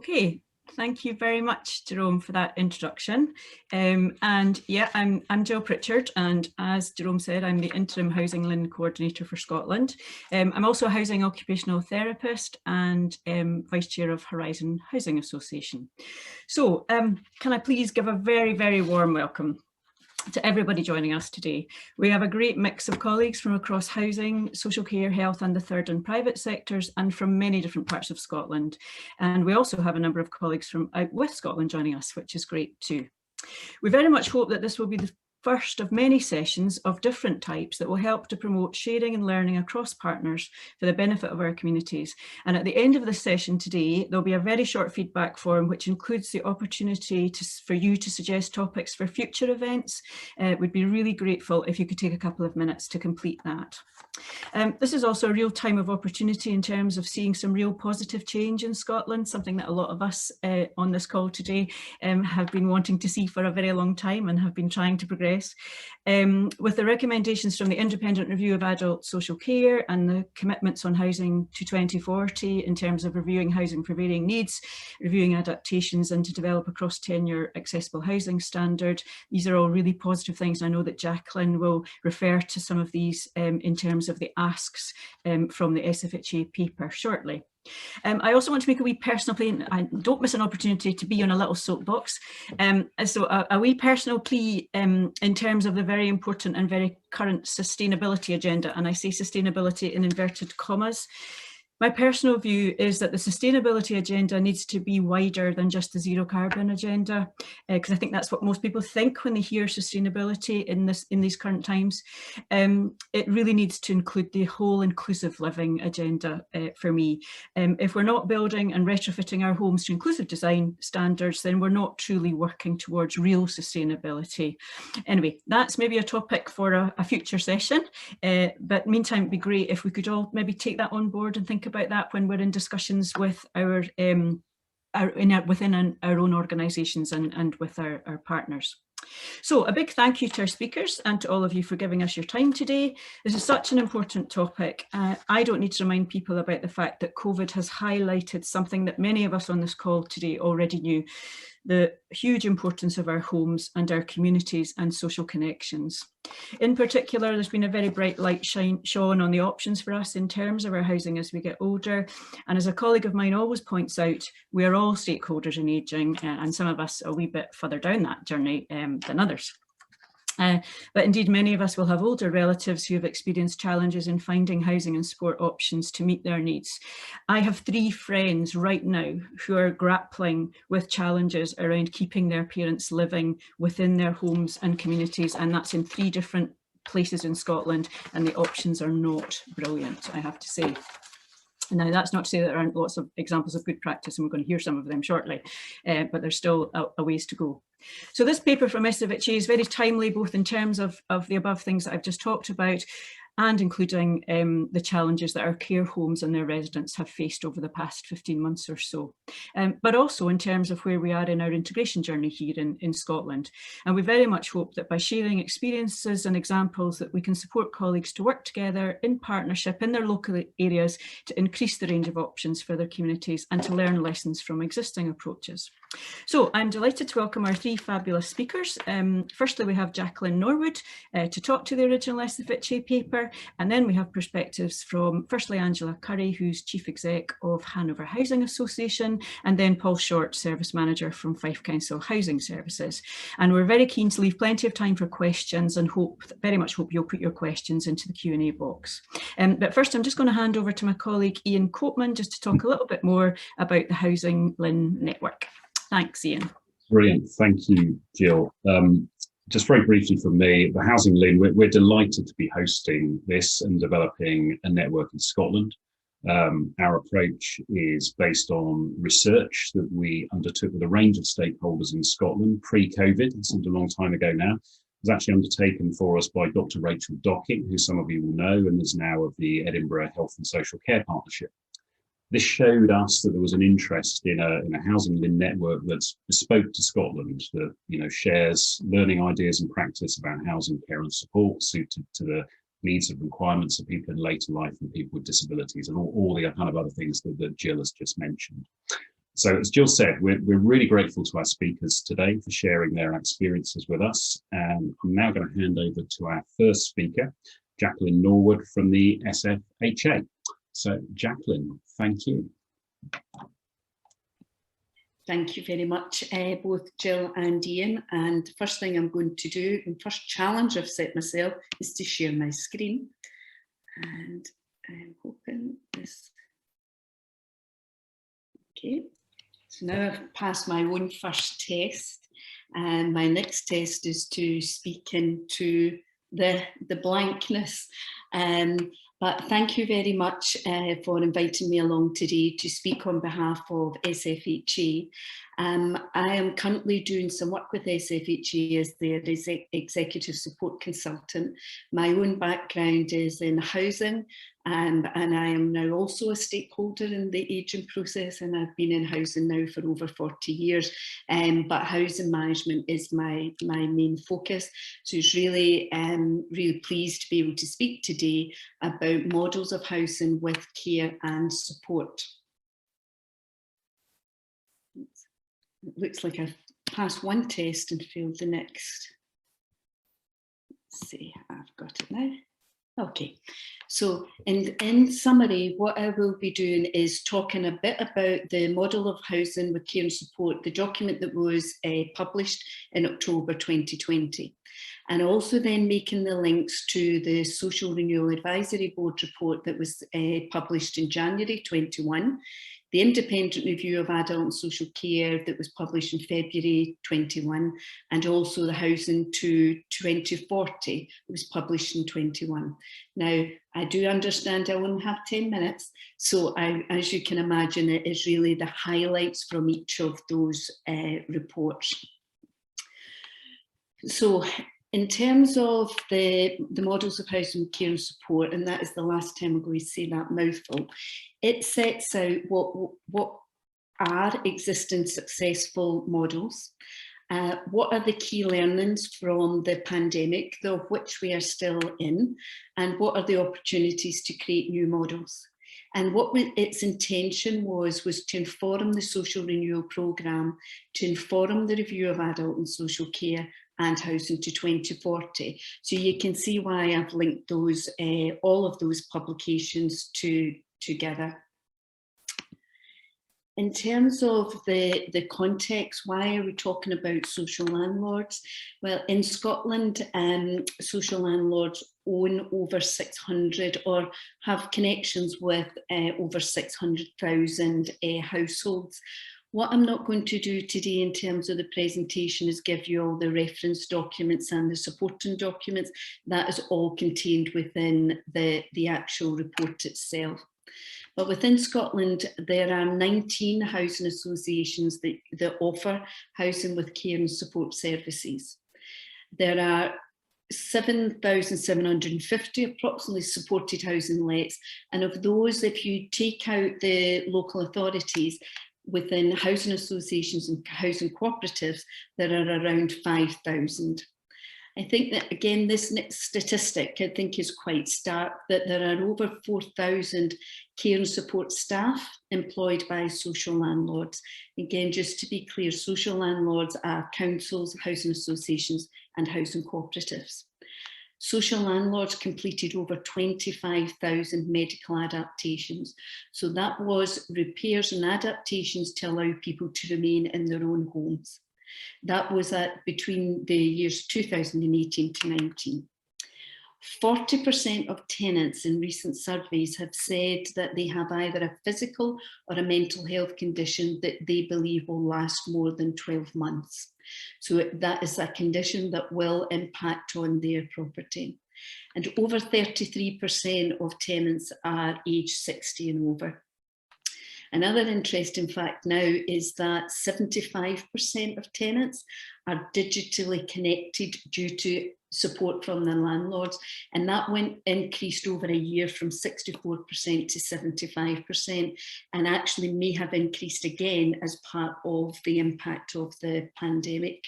Okay, thank you very much, Jerome, for that introduction. I'm Jill Pritchard, and as Jerome said, I'm the Interim Housing LIN Coordinator for Scotland. I'm also a housing occupational therapist and Vice Chair of Horizon Housing Association. So can I please give a very, very warm welcome to everybody joining us today. We have a great mix of colleagues from across housing, social care, health and the third and private sectors, and from many different parts of Scotland. And we also have a number of colleagues from out with Scotland joining us, which is great too. We very much hope that this will be the first of many sessions of different types that will help to promote sharing and learning across partners for the benefit of our communities. And at the end of this session today, there'll be a very short feedback form which includes the opportunity for you to suggest topics for future events. We'd be really grateful if you could take a couple of minutes to complete that. This is also a real time of opportunity in terms of seeing some real positive change in Scotland, something that a lot of us on this call today have been wanting to see for a very long time and have been trying to progress. With the recommendations from the Independent Review of Adult Social Care and the commitments on housing to 2040 in terms of reviewing housing for varying needs, reviewing adaptations and to develop a cross-tenure accessible housing standard. These are all really positive things. I know that Jacqueline will refer to some of these in terms of the asks from the SFHA paper shortly. I also want to make a wee personal plea, and I don't miss an opportunity to be on a little soapbox. So a wee personal plea in terms of the very important and very current sustainability agenda, and I say sustainability in inverted commas. My personal view is that the sustainability agenda needs to be wider than just the zero carbon agenda, because I think that's what most people think when they hear sustainability in these current times. It really needs to include the whole inclusive living agenda for me. If we're not building and retrofitting our homes to inclusive design standards, then we're not truly working towards real sustainability. Anyway, that's maybe a topic for a future session, but meantime, it'd be great if we could all maybe take that on board and think about that when we're in discussions with within our own organisations and with our partners. So a big thank you to our speakers and to all of you for giving us your time today. This is such an important topic. I don't need to remind people about the fact that COVID has highlighted something that many of us on this call today already knew: the huge importance of our homes and our communities and social connections. In particular, there's been a very bright light shone on the options for us in terms of our housing as we get older. And as a colleague of mine always points out, we are all stakeholders in ageing, and some of us a wee bit further down that journey than others. But indeed, many of us will have older relatives who have experienced challenges in finding housing and support options to meet their needs. I have 3 friends right now who are grappling with challenges around keeping their parents living within their homes and communities, and that's in 3 different places in Scotland, and the options are not brilliant, I have to say. Now, that's not to say that there aren't lots of examples of good practice, and we're going to hear some of them shortly, but there's still a ways to go. So this paper from SFHA is very timely, both in terms of the above things that I've just talked about, and including the challenges that our care homes and their residents have faced over the past 15 months or so, but also in terms of where we are in our integration journey here in Scotland. And we very much hope that by sharing experiences and examples that we can support colleagues to work together in partnership in their local areas to increase the range of options for their communities and to learn lessons from existing approaches. So I'm delighted to welcome our 3 fabulous speakers. Firstly, we have Jacqueline Norwood to talk to the original SFHA paper, and then we have perspectives from firstly Angela Curry, who's Chief Exec of Hanover Housing Association, and then Paul Short, Service Manager from Fife Council Housing Services. And we're very keen to leave plenty of time for questions and very much hope you'll put your questions into the Q&A box. But first, I'm just going to hand over to my colleague Ian Copeman just to talk a little bit more about the Housing LIN network. Thanks, Ian. Brilliant. Thank you, Jill. Just very briefly from me, the Housing LIN, we're delighted to be hosting this and developing a network in Scotland. Our approach is based on research that we undertook with a range of stakeholders in Scotland pre-COVID. It seemed a long time ago now. It was actually undertaken for us by Dr. Rachel Dockett, who some of you will know, and is now of the Edinburgh Health and Social Care Partnership. This showed us that there was an interest in a Housing LIN network that's bespoke to Scotland, that shares learning ideas and practice about housing care and support suited to the needs and requirements of people in later life and people with disabilities, and all the kind of other things that Jill has just mentioned. So as Jill said, we're really grateful to our speakers today for sharing their experiences with us. And I'm now going to hand over to our first speaker, Jacqueline Norwood from the SFHA. So Jacqueline, thank you. Thank you very much, both Jill and Ian. And the first thing I'm going to do, and first challenge I've set myself, is to share my screen. And I'm hoping this. Okay, so now I've passed my own first test, and my next test is to speak into the blankness. But thank you very much for inviting me along today to speak on behalf of SFHA. I am currently doing some work with SFHA as their executive support consultant. My own background is in housing, and I am now also a stakeholder in the ageing process, and I've been in housing now for over 40 years, but housing management is my main focus. So it's really, really pleased to be able to speak today about models of housing with care and support. It looks like I've passed one test and failed the next. Let's see, I've got it now. Okay, so in summary, what I will be doing is talking a bit about the model of housing with care and support, the document that was published in October 2020, and also then making the links to the Social Renewal Advisory Board report that was published in January 21, the independent review of adult and social care that was published in February 21, and also the Housing to 2040 was published in 21. Now, I do understand I only have 10 minutes, so as you can imagine, it is really the highlights from each of those reports. So, in terms of the models of housing, care and support, and that is the last time I'm going to say that mouthful, it sets out what are existing successful models, what are the key learnings from the pandemic, of which we are still in, and what are the opportunities to create new models. And what its intention was to inform the social renewal programme, to inform the review of adult and social care, and Housing to 2040. So you can see why I've linked those, all of those publications together. In terms of the context, why are we talking about social landlords? Well, in Scotland, social landlords own over 600 or have connections with over 600,000 households. What I'm not going to do today in terms of the presentation is give you all the reference documents and the supporting documents. That is all contained within the actual report itself. But within Scotland, there are 19 housing associations that offer housing with care and support services. There are 7,750 approximately supported housing lets, and of those, if you take out the local authorities, within housing associations and housing cooperatives, there are around 5,000. I think that, again, this next statistic, I think, is quite stark, that there are over 4,000 care and support staff employed by social landlords. Again, just to be clear, social landlords are councils, housing associations and housing cooperatives. Social landlords completed over 25,000 medical adaptations. So that was repairs and adaptations to allow people to remain in their own homes. That was between the years 2018 to 19. 40% of tenants in recent surveys have said that they have either a physical or a mental health condition that they believe will last more than 12 months. So that is a condition that will impact on their property. And over 33% of tenants are aged 60 and over. Another interesting fact now is that 75% of tenants are digitally connected due to support from their landlords, and that increased over a year from 64% to 75%, and actually may have increased again as part of the impact of the pandemic.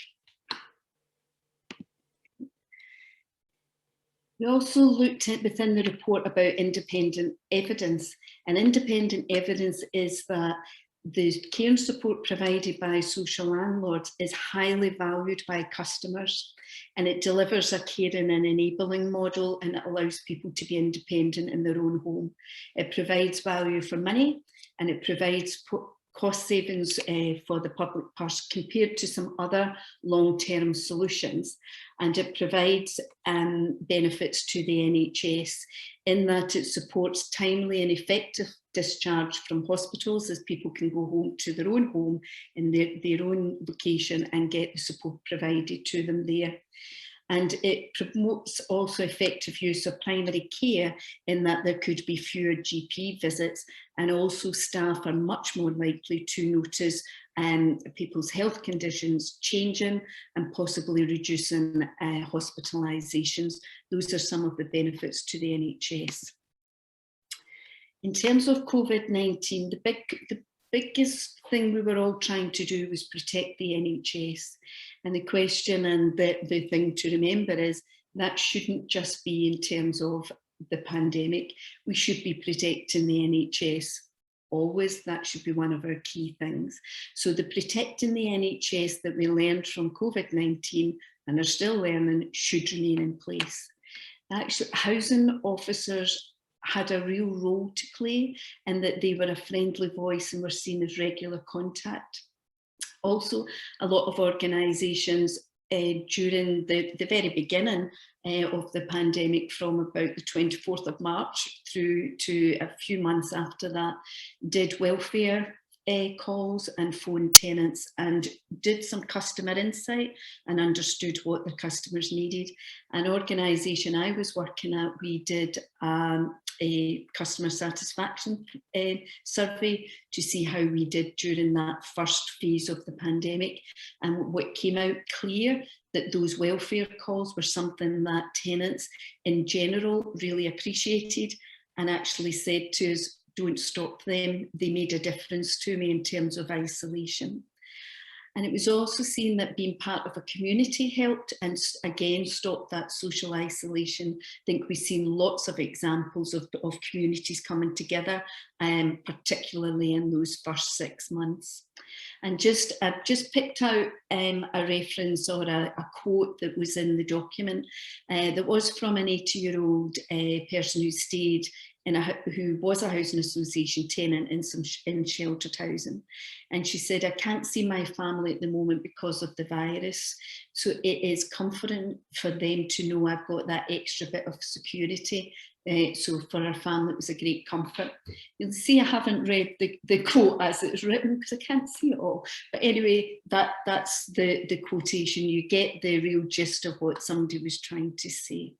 We also looked at within the report about independent evidence, and independent evidence is that the care and support provided by social landlords is highly valued by customers, and it delivers a caring and enabling model, and it allows people to be independent in their own home. It provides value for money, and it provides cost savings for the public purse compared to some other long-term solutions. And it provides benefits to the NHS in that it supports timely and effective discharge from hospitals, as people can go home to their own home in their own location and get the support provided to them there. And it promotes also effective use of primary care in that there could be fewer GP visits, and also staff are much more likely to notice people's health conditions changing and possibly reducing hospitalisations. Those are some of the benefits to the NHS. In terms of COVID-19, the biggest thing we were all trying to do was protect the NHS. And the question and the thing to remember is that shouldn't just be in terms of the pandemic. We should be protecting the NHS always. That should be one of our key things. So the protecting the NHS that we learned from COVID-19 and are still learning should remain in place. Actually, housing officers had a real role to play in that they were a friendly voice and were seen as regular contact. Also, a lot of organisations during the very beginning of the pandemic, from about the 24th of March through to a few months after that, did welfare calls and phoned tenants and did some customer insight and understood what the customers needed. An organisation I was working at, we did a customer satisfaction survey to see how we did during that first phase of the pandemic. And what came out clear, that those welfare calls were something that tenants in general really appreciated and actually said to us, don't stop them. They made a difference to me in terms of isolation. And it was also seen that being part of a community helped and again stopped that social isolation. I think we've seen lots of examples of communities coming together, particularly in those first 6 months. And I've just picked out a reference or a quote that was in the document that was from an 80-year-old person who stayed who was a housing association tenant in sheltered housing. And she said, I can't see my family at the moment because of the virus. So it is comforting for them to know I've got that extra bit of security. So for our family, it was a great comfort. You'll see I haven't read the quote as it's written because I can't see it all. But anyway, that's the quotation. You get the real gist of what somebody was trying to say.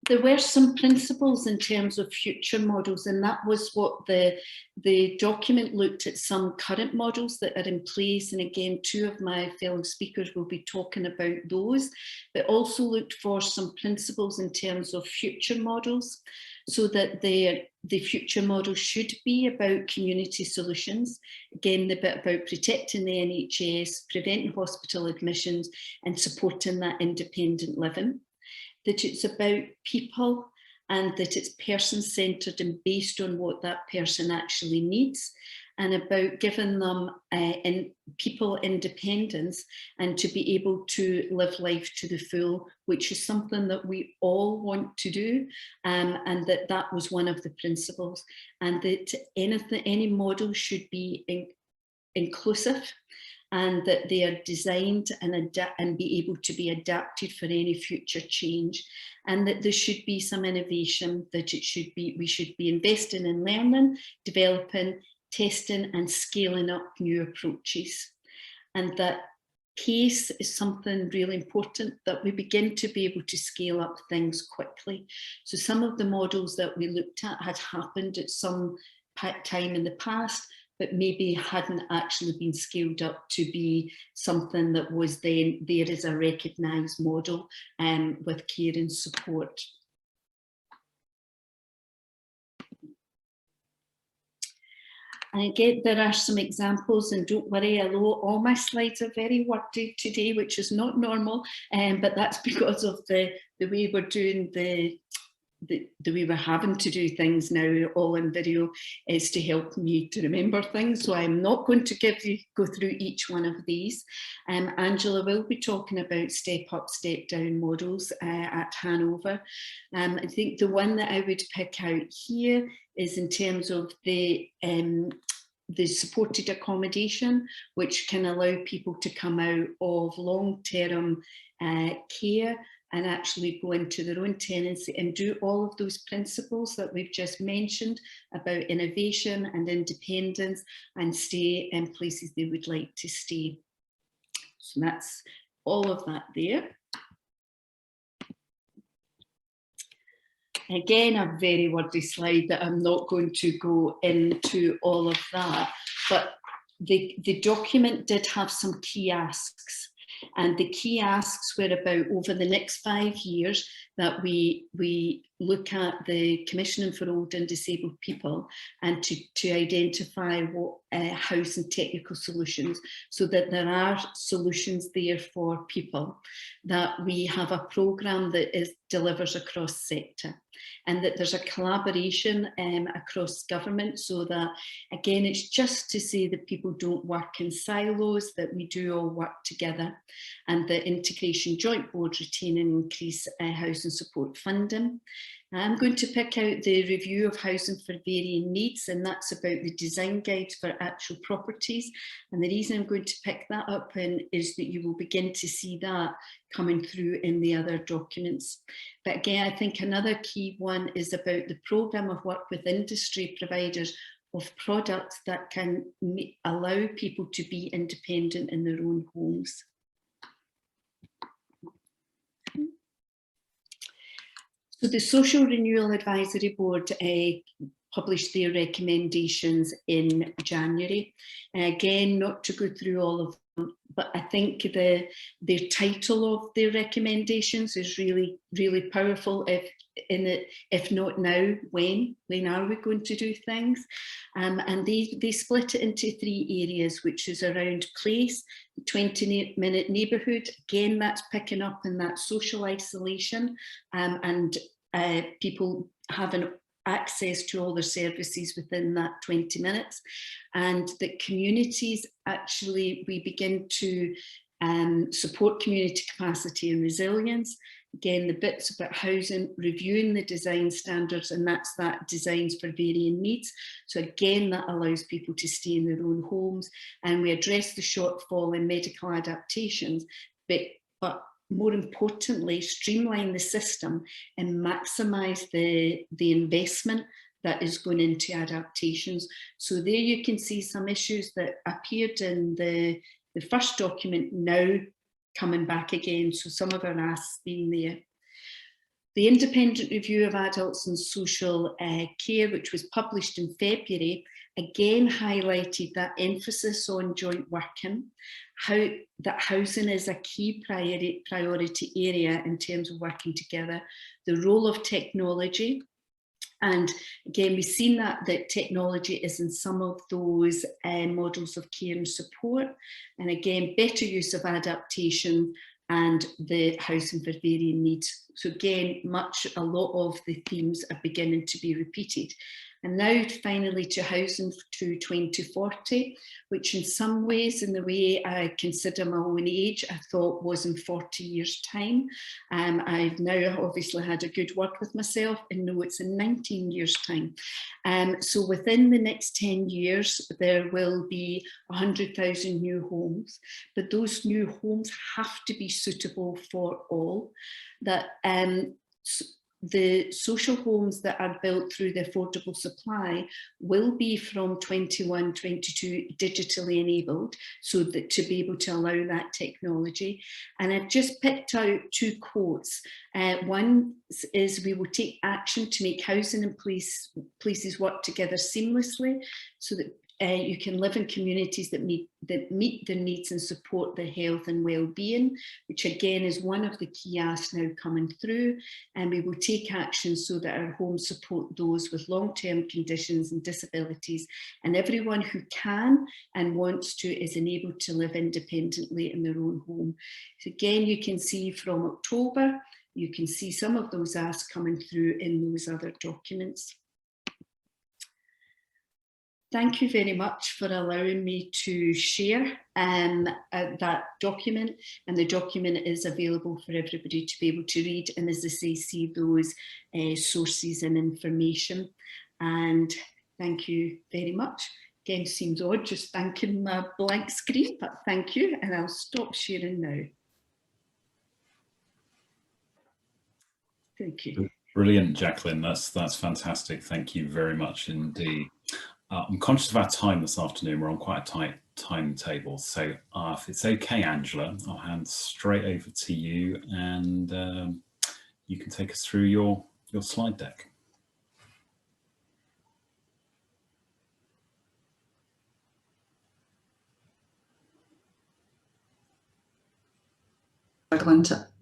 There were some principles in terms of future models, and that was what the document looked at, some current models that are in place. And again, two of my fellow speakers will be talking about those, but also looked for some principles in terms of future models, so that the future model should be about community solutions. Again, the bit about protecting the NHS, preventing hospital admissions and supporting that independent living. That it's about people and that it's person-centred and based on what that person actually needs, and about giving them people independence and to be able to live life to the full, which is something that we all want to do, and that was one of the principles, and that any model should be inclusive, and that they are designed and be able to be adapted for any future change, and that there should be some innovation, that we should be investing in learning, developing, testing and scaling up new approaches. And that pace is something really important, that we begin to be able to scale up things quickly. So some of the models that we looked at had happened at some time in the past, but maybe hadn't actually been scaled up to be something that was then there as a recognised model with care and support. And again, there are some examples, and don't worry, although all my slides are very wordy today, which is not normal, but that's because of the way we're doing the way we're having to do things now, all in video, is to help me to remember things. So I'm not going to go through each one of these. Angela will be talking about step up, step down models at Hanover. I think the one that I would pick out here is in terms of the supported accommodation, which can allow people to come out of long-term care and actually go into their own tenancy and do all of those principles that we've just mentioned about innovation and independence, and stay in places they would like to stay. So that's all of that there. Again, a very wordy slide that I'm not going to go into all of that, but the document did have some key asks. And the key asks were about, over the next 5 years, that we look at the Commissioning for Old and Disabled People and to identify what housing technical solutions, so that there are solutions there for people, that we have a programme that delivers across sector, and that there's a collaboration across government, so that, again, it's just to say that people don't work in silos, that we do all work together, and the integration joint board retain and increase housing support funding. I'm going to pick out the review of housing for varying needs, and that's about the design guides for actual properties. And the reason I'm going to pick that up is that you will begin to see that coming through in the other documents. But again, I think another key one is about the programme of work with industry providers of products that can allow people to be independent in their own homes. So the Social Renewal Advisory Board published their recommendations in January. Again, not to go through all of them, but I think the title of their recommendations is really, really powerful. If not now, when are we going to do things? And they split it into 3 areas, which is around place, 20-minute neighbourhood. Again, that's picking up in that social isolation and people having access to all their services within that 20 minutes. And that communities, actually, we begin to support community capacity and resilience. Again, the bits about housing, reviewing the design standards, and that's that designs for varying needs. So again, that allows people to stay in their own homes, and we address the shortfall in medical adaptations, but more importantly, streamline the system and maximise the investment that is going into adaptations. So there you can see some issues that appeared in the first document now coming back again. So some of our asks being there. The independent review of adults and social care, which was published in February, again highlighted that emphasis on joint working, that housing is a key priority area in terms of working together, the role of technology. And again, we've seen that technology is in some of those models of care and support. And again, better use of adaptation and the housing for varying needs. So again, a lot of the themes are beginning to be repeated. And now finally to housing to 2040, which in some ways, in the way I consider my own age, I thought was in 40 years' time. I've now obviously had a good word with myself and know it's in 19 years' time. So within the next 10 years, there will be 100,000 new homes, but those new homes have to be suitable for all. That the social homes that are built through the affordable supply will be from 21-22 digitally enabled, so that to be able to allow that technology. And I've just picked out 2 quotes. One is, we will take action to make housing and places work together seamlessly, so that you can live in communities that meet their needs and support their health and well-being, which again is one of the key asks now coming through. And we will take action so that our homes support those with long-term conditions and disabilities, and everyone who can and wants to is enabled to live independently in their own home. So again, you can see from October, you can see some of those asks coming through in those other documents. Thank you very much for allowing me to share that document, and the document is available for everybody to be able to read, and as I say, see those sources and information. And thank you very much. Again, seems odd just thanking my blank screen, but thank you, and I'll stop sharing now. Thank you. Brilliant, Jacqueline. That's fantastic. Thank you very much indeed. I'm conscious of our time this afternoon. We're on quite a tight timetable. So if it's okay, Angela, I'll hand straight over to you, and you can take us through your slide deck.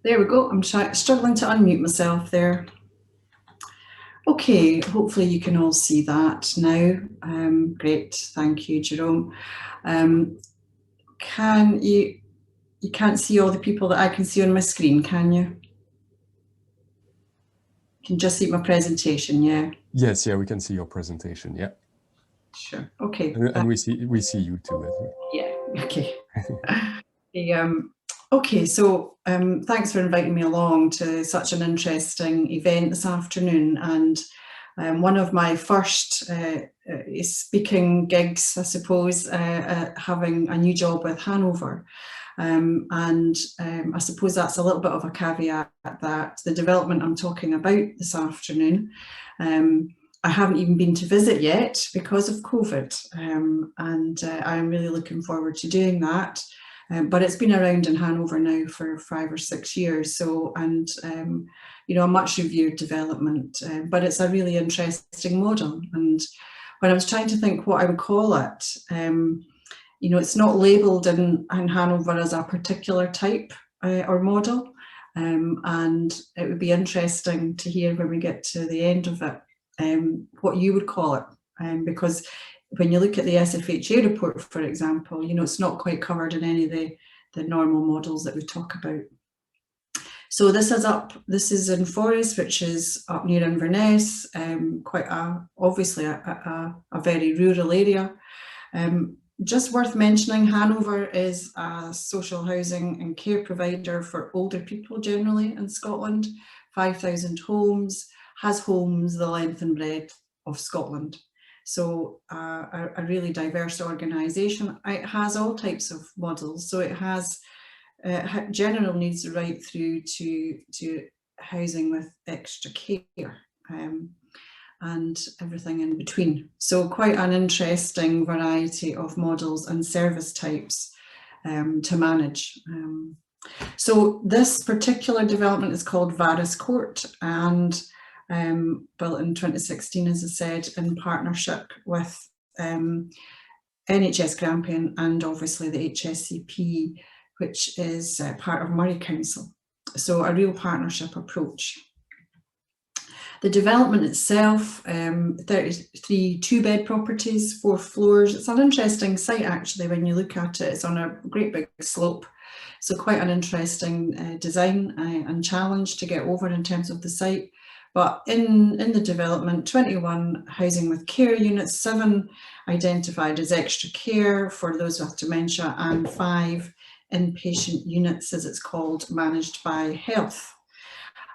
There we go. I'm struggling to unmute myself there. Okay, hopefully you can all see that now. Great, thank you, Jerome. Can you can't see all the people that I can see on my screen, can you? You can just see my presentation, yeah? Yes, yeah, we can see your presentation, yeah. Sure, okay. And we see you too. Yeah, okay. Okay, so thanks for inviting me along to such an interesting event this afternoon. And one of my first speaking gigs, I suppose, having a new job with Hanover. I suppose that's a little bit of a caveat that the development I'm talking about this afternoon, I haven't even been to visit yet because of COVID. I'm really looking forward to doing that. But it's been around in Hanover now for 5 or 6 years, so, and you know, a much reviewed development, but it's a really interesting model. And when I was trying to think what I would call it, you know, it's not labelled in Hanover as a particular type or model, and it would be interesting to hear when we get to the end of it what you would call it, because when you look at the SFHA report, for example, you know, it's not quite covered in any of the normal models that we talk about. So this is in Forres, which is up near Inverness, quite obviously a very rural area. Just worth mentioning, Hanover is a social housing and care provider for older people generally in Scotland, 5,000 homes, has homes the length and breadth of Scotland. So a really diverse organisation. It has all types of models. So it has general needs right through to housing with extra care and everything in between. So quite an interesting variety of models and service types to manage. So this particular development is called Varus Court, and built in 2016, as I said, in partnership with NHS Grampian and obviously the HSCP, which is part of Moray Council. So a real partnership approach. The development itself, 33 two-bed properties, 4 floors. It's an interesting site actually when you look at it. It's on a great big slope. So quite an interesting design and challenge to get over in terms of the site. But in the development, 21 housing with care units, 7 identified as extra care for those with dementia, and 5 inpatient units, as it's called, managed by health.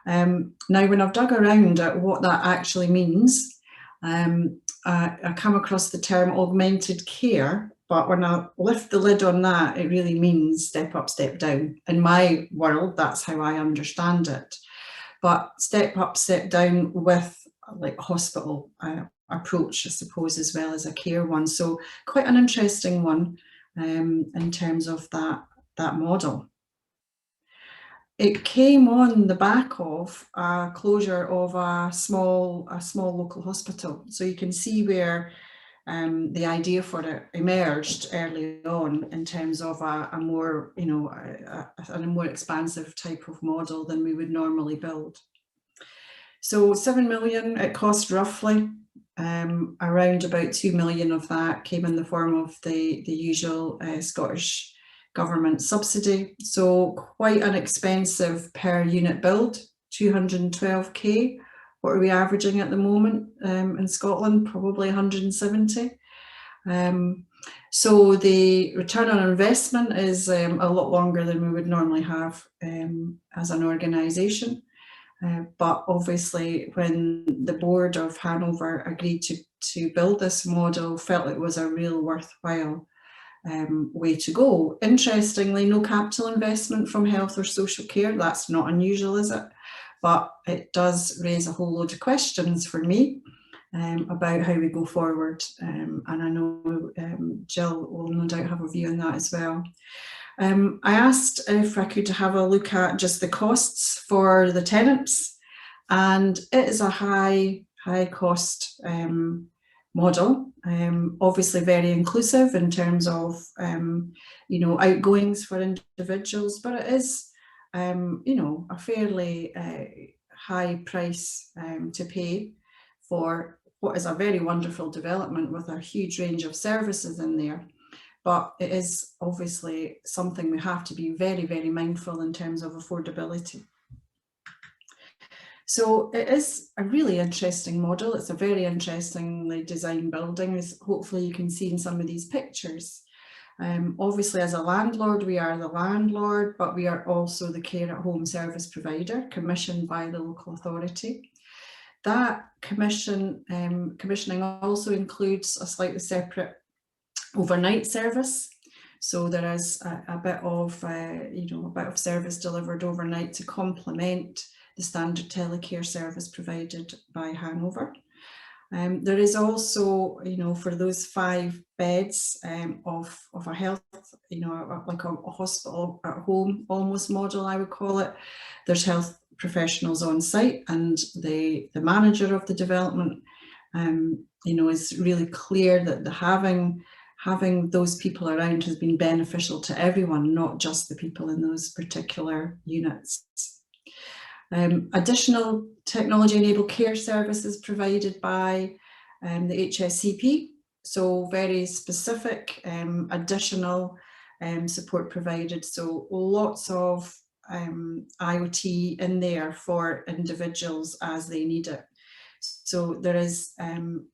Now, when I've dug around at what that actually means, I come across the term augmented care, but when I lift the lid on that, it really means step up, step down. In my world, that's how I understand it. But step up, step down with like hospital approach, I suppose, as well as a care one. So quite an interesting one in terms of that model. It came on the back of a closure of a small local hospital. So you can see where the idea for it emerged early on in terms of a more, you know, a more expansive type of model than we would normally build. So 7 million it cost roughly. Around about 2 million of that came in the form of the usual Scottish Government subsidy. So quite an expensive per unit build 212k. What are we averaging at the moment in Scotland? Probably 170. So the return on investment is a lot longer than we would normally have as an organisation. But obviously when the board of Hanover agreed to build this model, felt it was a real worthwhile way to go. Interestingly, no capital investment from health or social care. That's not unusual, is it? But it does raise a whole load of questions for me about how we go forward. And I know Jill will no doubt have a view on that as well. I asked if I could have a look at just the costs for the tenants, and it is a high cost model, obviously very inclusive in terms of you know, outgoings for individuals, but it is you know, a fairly high price to pay for what is a very wonderful development with a huge range of services in there. But it is obviously something we have to be very, very mindful in terms of affordability. So it is a really interesting model. It's a very interestingly designed building, as hopefully you can see in some of these pictures. Obviously, as a landlord, we are the landlord, but we are also the care at home service provider commissioned by the local authority. That commissioning also includes a slightly separate overnight service. So there is a bit of you know, a bit of service delivered overnight to complement the standard telecare service provided by Hanover. There is also, you know, for those 5 beds of a health, you know, like a hospital at home almost model, I would call it. There's health professionals on site, and the manager of the development, you know, is really clear that having those people around has been beneficial to everyone, not just the people in those particular units. Additional technology-enabled care services provided by the HSCP, so very specific additional support provided, so lots of IoT in there for individuals as they need it. So there is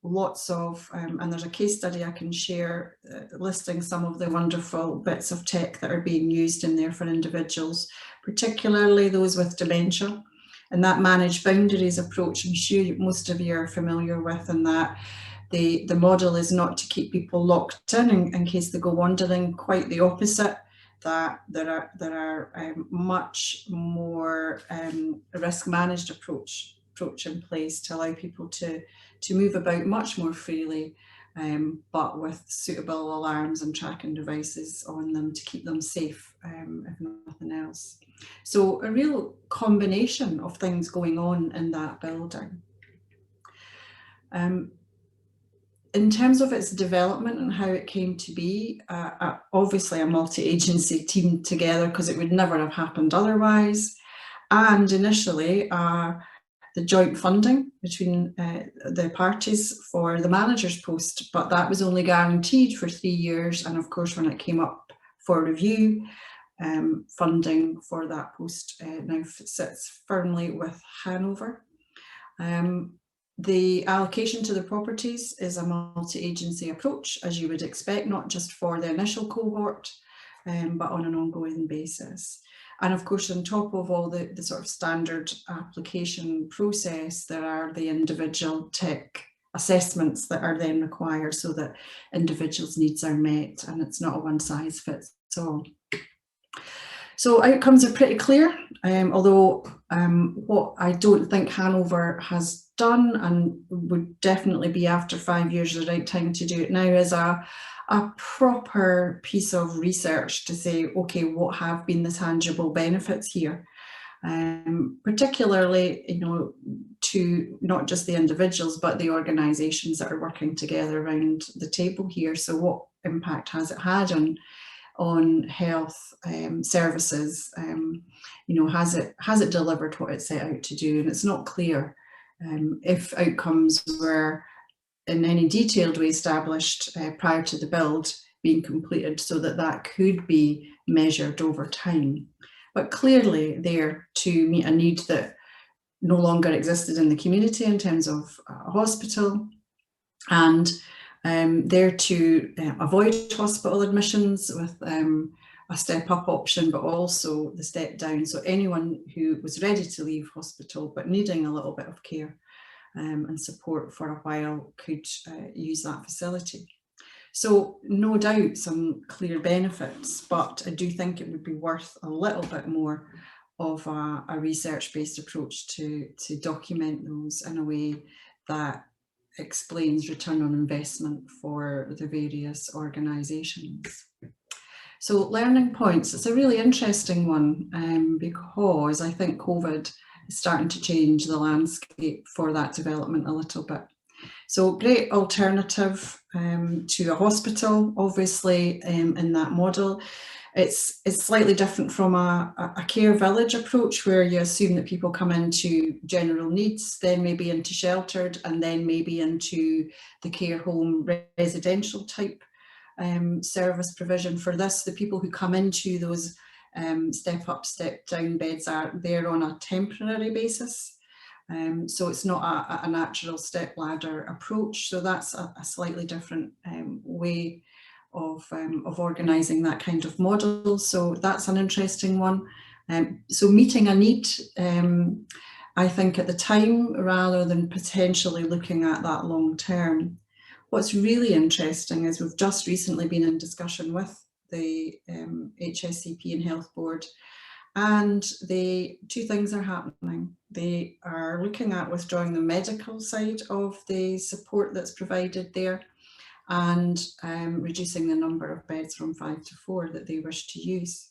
lots of, and there's a case study I can share listing some of the wonderful bits of tech that are being used in there for individuals, particularly those with dementia. And that managed boundaries approach, I'm sure most of you are familiar with, and that the model is not to keep people locked in case they go wandering, quite the opposite, that there are much more risk managed approach in place to allow people to move about much more freely, but with suitable alarms and tracking devices on them to keep them safe, if nothing else. So a real combination of things going on in that building. In terms of its development and how it came to be, obviously a multi-agency team together, because it would never have happened otherwise. And initially, the joint funding between the parties for the manager's post, but that was only guaranteed for 3 years. And of course, when it came up for review, funding for that post now sits firmly with Hanover. The allocation to the properties is a multi-agency approach, as you would expect, not just for the initial cohort, but on an ongoing basis. And of course, on top of all the sort of standard application process, there are the individual tech assessments that are then required so that individuals' needs are met, and it's not a one size fits all. So outcomes are pretty clear, although what I don't think Hanover has done, and would definitely be after 5 years the right time to do it now, is a proper piece of research to say, okay, what have been the tangible benefits here? Particularly, you know, to not just the individuals, but the organisations that are working together around the table here. So what impact has it had on health services? You know, has it delivered what it set out to do? And it's not clear if outcomes were in any detailed way established prior to the build being completed, so that could be measured over time. But clearly there to meet a need that no longer existed in the community in terms of a hospital, and there to avoid hospital admissions with a step up option, but also the step down. So anyone who was ready to leave hospital but needing a little bit of care and support for a while could use that facility. So no doubt some clear benefits, but I do think it would be worth a little bit more of a research-based approach to document those in a way that explains return on investment for the various organisations. So learning points, it's a really interesting one because I think COVID is starting to change the landscape for that development a little bit. So great alternative to a hospital, obviously, in that model. It's slightly different from a care village approach, where you assume that people come into general needs, then maybe into sheltered, and then maybe into the care home residential type service provision. For this, the people who come into those step up, step down beds are there on a temporary basis. So it's not a natural step ladder approach. So that's a slightly different way of organising that kind of model. So that's an interesting one. So meeting a need, I think at the time, rather than potentially looking at that long term. What's really interesting is we've just recently been in discussion with the HSCP and Health Board, and two things are happening. They are looking at withdrawing the medical side of the support that's provided there, and reducing the number of beds from 5 to 4 that they wish to use.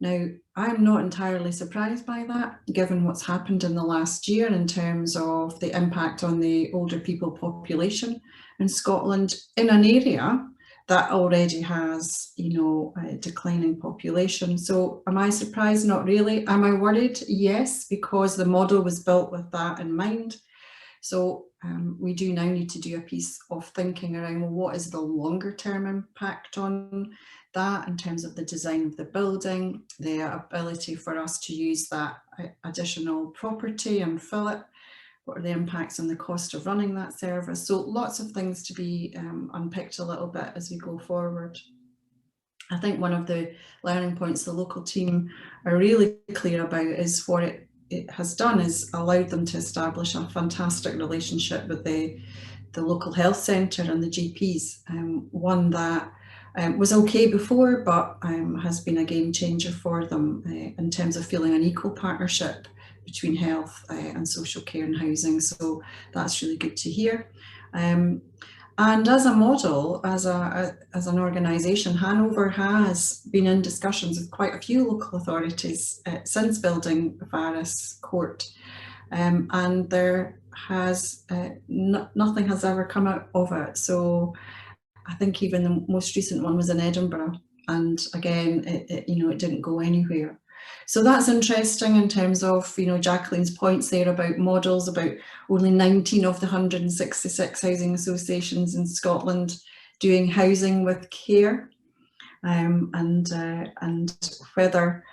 Now, I'm not entirely surprised by that, given what's happened in the last year in terms of the impact on the older people population in Scotland, in an area that already has, a declining population. So am I surprised? Not really. Am I worried? Yes, because the model was built with that in mind. So we do now need to do a piece of thinking around, well, what is the longer term impact on that in terms of the design of the building, the ability for us to use that additional property and fill it. What are the impacts on the cost of running that service? So lots of things to be unpicked a little bit as we go forward. I think one of the learning points the local team are really clear about is what it has done is allowed them to establish a fantastic relationship with the local health centre and the GPs, one that was okay before, but has been a game changer for them in terms of feeling an equal partnership between health and social care and housing. So that's really good to hear. And as a model, as an organisation, Hanover has been in discussions with quite a few local authorities since building Varus Court, and there has nothing has ever come out of it. So I think even the most recent one was in Edinburgh, and again, it didn't go anywhere. So that's interesting in terms of, Jacqueline's points there about models, about only 19 of the 166 housing associations in Scotland doing housing with care, and whether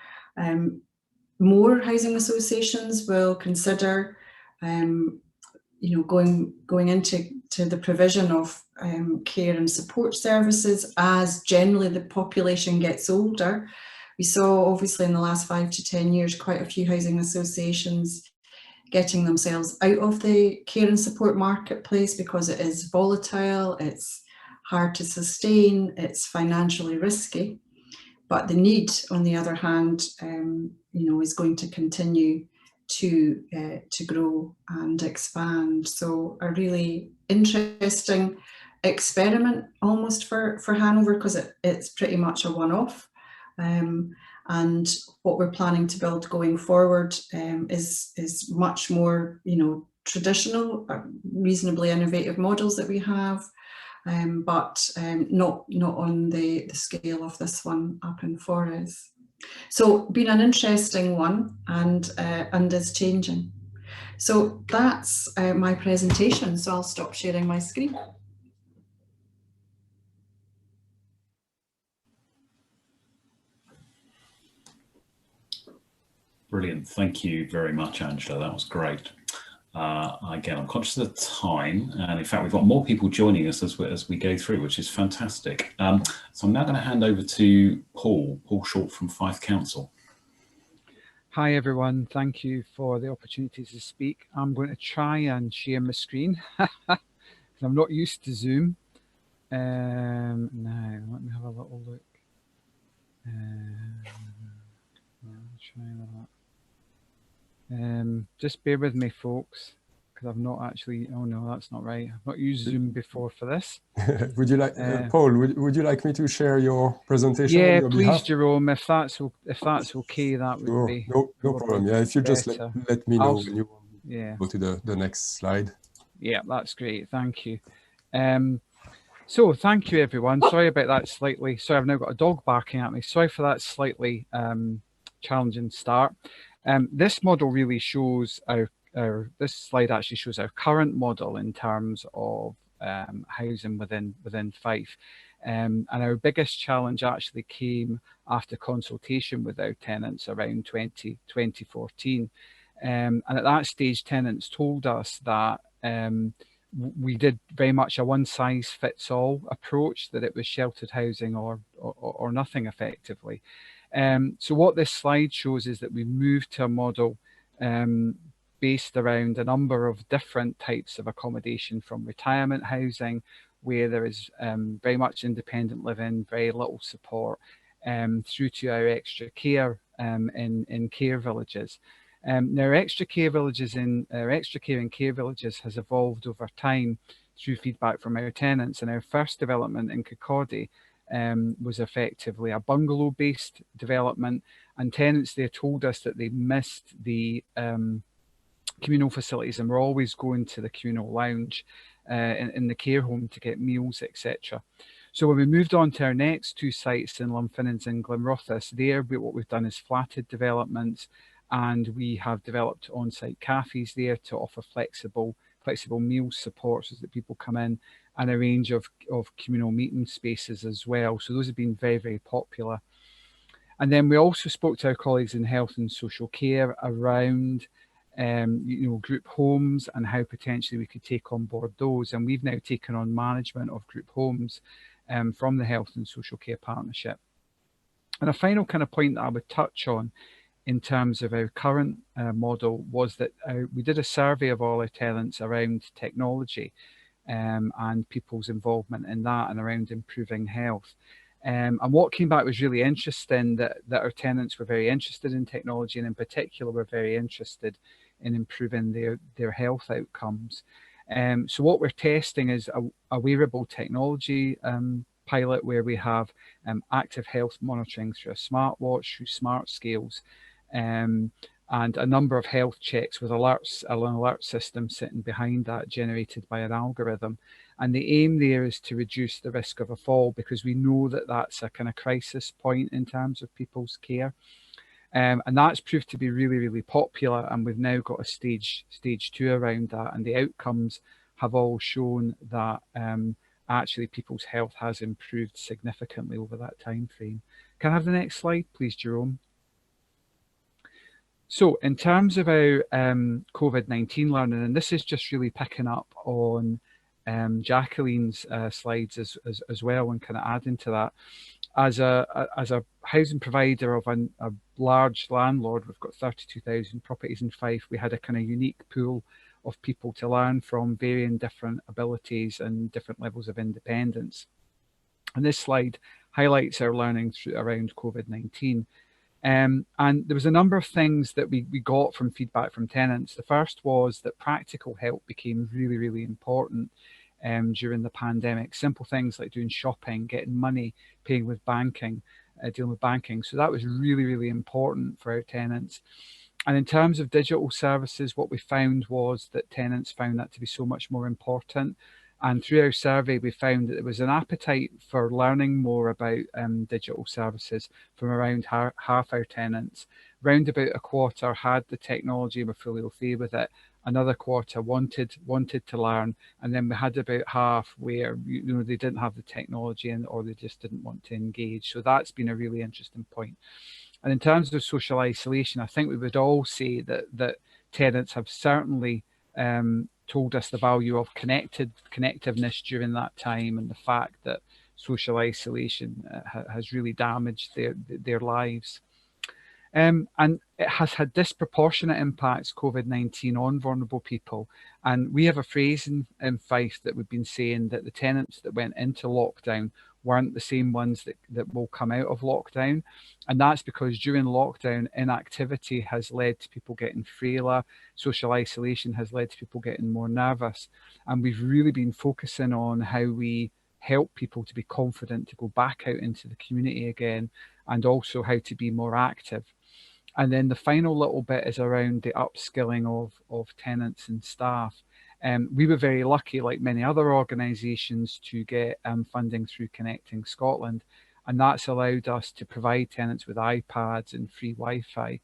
more housing associations will consider, going into the provision of care and support services as generally the population gets older. We saw obviously in the last 5 to 10 years quite a few housing associations getting themselves out of the care and support marketplace because it is volatile, it's hard to sustain, it's financially risky. But the need, on the other hand, is going to continue to grow and expand. So a really interesting experiment almost for Hanover, because it's pretty much a one-off. And what we're planning to build going forward is much more, traditional, reasonably innovative models that we have, but not on the scale of this one up in Forres. So been an interesting one, and is changing. So that's my presentation. So I'll stop sharing my screen. Brilliant. Thank you very much, Angela. That was great. Again, I'm conscious of the time, and in fact, we've got more people joining us as we go through, which is fantastic. So I'm now going to hand over to Paul Short from Fife Council. Hi everyone, thank you for the opportunity to speak. I'm going to try and share my screen because I'm not used to Zoom. Now, let me have a little look. Try that. Just bear with me, folks, because I've not actually. Oh no, that's not right. I've not used Zoom before for this. Would you like, Paul? Would you like me to share your presentation? Yeah, on your please, behalf? Jerome. If that's okay, that would Sure. be No problem. Yeah, if you just let me know when you go to the next slide. Yeah, that's great. Thank you. So thank you, everyone. Sorry about that slightly. Sorry, I've now got a dog barking at me. Sorry for that slightly challenging start. This model really shows this slide actually shows our current model in terms of housing within Fife. And our biggest challenge actually came after consultation with our tenants around 2014. And at that stage, tenants told us that we did very much a one-size-fits-all approach, that it was sheltered housing or nothing effectively. So what this slide shows is that we've moved to a model based around a number of different types of accommodation, from retirement housing, where there is very much independent living, very little support, through to our extra care in care villages. Now, our extra care and care villages has evolved over time through feedback from our tenants, and our first development in Kirkcaldy was effectively a bungalow-based development, and tenants there told us that they missed the communal facilities and were always going to the communal lounge in the care home to get meals, etc. So when we moved on to our next two sites in Lunfinnins and Glenrothes, what we've done is flatted developments, and we have developed on-site cafes there to offer flexible meal support so that people come in, and a range of communal meeting spaces as well. So those have been very, very popular. And then we also spoke to our colleagues in health and social care around group homes and how potentially we could take on board those. And we've now taken on management of group homes from the Health and Social Care Partnership. And a final kind of point that I would touch on in terms of our current model was that we did a survey of all our tenants around technology and people's involvement in that and around improving health. And what came back was really interesting, that our tenants were very interested in technology, and in particular were very interested in improving their health outcomes. So what we're testing is a wearable technology pilot, where we have active health monitoring through a smartwatch, through smart scales, and a number of health checks with alerts, an alert system sitting behind that, generated by an algorithm. And the aim there is to reduce the risk of a fall, because we know that that's a kind of crisis point in terms of people's care. And that's proved to be really, really popular, and we've now got a stage 2 around that, and the outcomes have all shown that actually people's health has improved significantly over that time frame. Can I have the next slide, please, Jerome? So in terms of our COVID-19 learning, and this is just really picking up on Jacqueline's slides as well, and kind of adding to that. As a housing provider of a large landlord, we've got 32,000 properties in Fife. We had a kind of unique pool of people to learn from, varying different abilities and different levels of independence. And this slide highlights our learning around COVID-19. And there was a number of things that we got from feedback from tenants. The first was that practical help became really, really important during the pandemic. Simple things like doing shopping, getting money, paying with banking, dealing with banking. So that was really, really important for our tenants. And in terms of digital services, what we found was that tenants found that to be so much more important. And through our survey, we found that there was an appetite for learning more about digital services from around half our tenants. Round about a quarter had the technology and were fully au fait with it. Another quarter wanted to learn, and then we had about half where they didn't have the technology or they just didn't want to engage. So that's been a really interesting point. And in terms of social isolation, I think we would all say that tenants have certainly told us the value of connectiveness during that time, and the fact that social isolation has really damaged their lives. And it has had disproportionate impacts, COVID-19, on vulnerable people. And we have a phrase in Fife that we've been saying that the tenants that went into lockdown weren't the same ones that will come out of lockdown. And that's because during lockdown, inactivity has led to people getting frailer, social isolation has led to people getting more nervous. And we've really been focusing on how we help people to be confident to go back out into the community again, and also how to be more active. And then the final little bit is around the upskilling of tenants and staff. We were very lucky, like many other organisations, to get funding through Connecting Scotland, and that's allowed us to provide tenants with iPads and free Wi-Fi,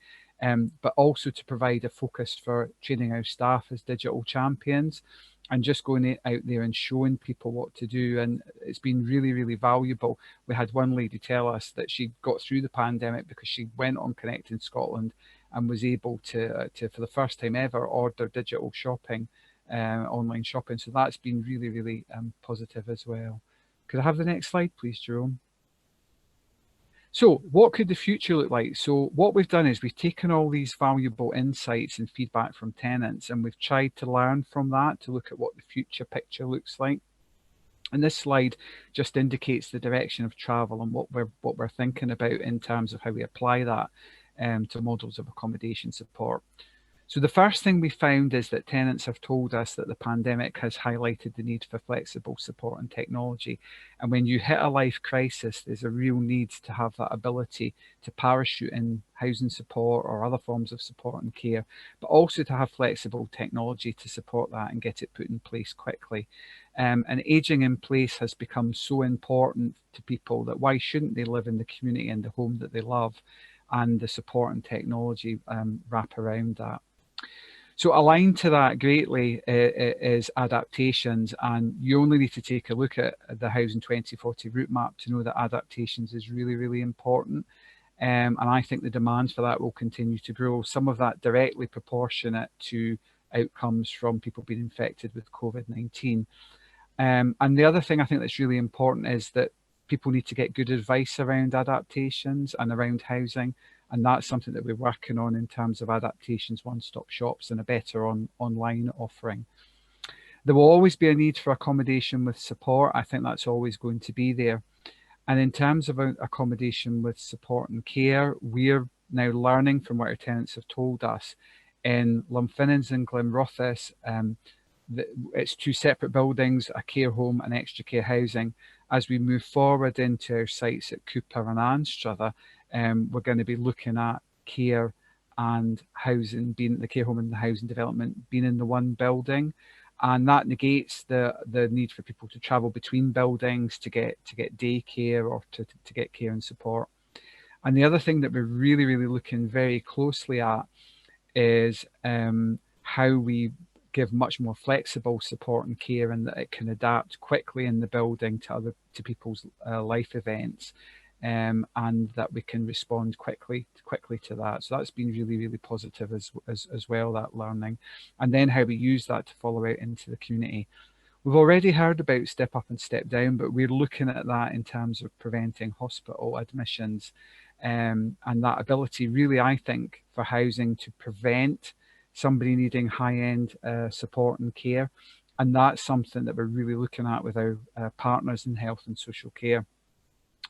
but also to provide a focus for training our staff as digital champions, and just going out there and showing people what to do. And it's been really, really valuable. We had one lady tell us that she got through the pandemic because she went on Connecting Scotland and was able to for the first time ever, order digital shopping, online shopping. So that's been really, really positive as well. Could I have the next slide, please, Jerome? So what could the future look like? So what we've done is we've taken all these valuable insights and feedback from tenants, and we've tried to learn from that to look at what the future picture looks like. And this slide just indicates the direction of travel and what we're thinking about in terms of how we apply that to models of accommodation support. So the first thing we found is that tenants have told us that the pandemic has highlighted the need for flexible support and technology. And when you hit a life crisis, there's a real need to have that ability to parachute in housing support or other forms of support and care, but also to have flexible technology to support that and get it put in place quickly. And ageing in place has become so important to people that why shouldn't they live in the community and the home that they love, and the support and technology wrap around that. So aligned to that greatly is adaptations, and you only need to take a look at the Housing 2040 route map to know that adaptations is really, really important. And I think the demand for that will continue to grow, some of that directly proportionate to outcomes from people being infected with COVID-19. And the other thing I think that's really important is that people need to get good advice around adaptations and around housing. And that's something that we're working on in terms of adaptations, one-stop shops, and a better online offering. There will always be a need for accommodation with support. I think that's always going to be there. And in terms of accommodation with support and care, we're now learning from what our tenants have told us. In Lumfinnins and Glenrothes, it's two separate buildings, a care home and extra care housing. As we move forward into our sites at Cooper and Anstruther, we're going to be looking at care and housing, being the care home and the housing development being in the one building, and that negates the need for people to travel between buildings to get daycare or to get care and support. And the other thing that we're really, really looking very closely at is how we give much more flexible support and care, and that it can adapt quickly in the building to people's life events. And that we can respond quickly to that. So that's been really, really positive as well, that learning. And then how we use that to follow out into the community. We've already heard about step up and step down, but we're looking at that in terms of preventing hospital admissions, and that ability really, I think, for housing to prevent somebody needing high-end support and care. And that's something that we're really looking at with our partners in health and social care.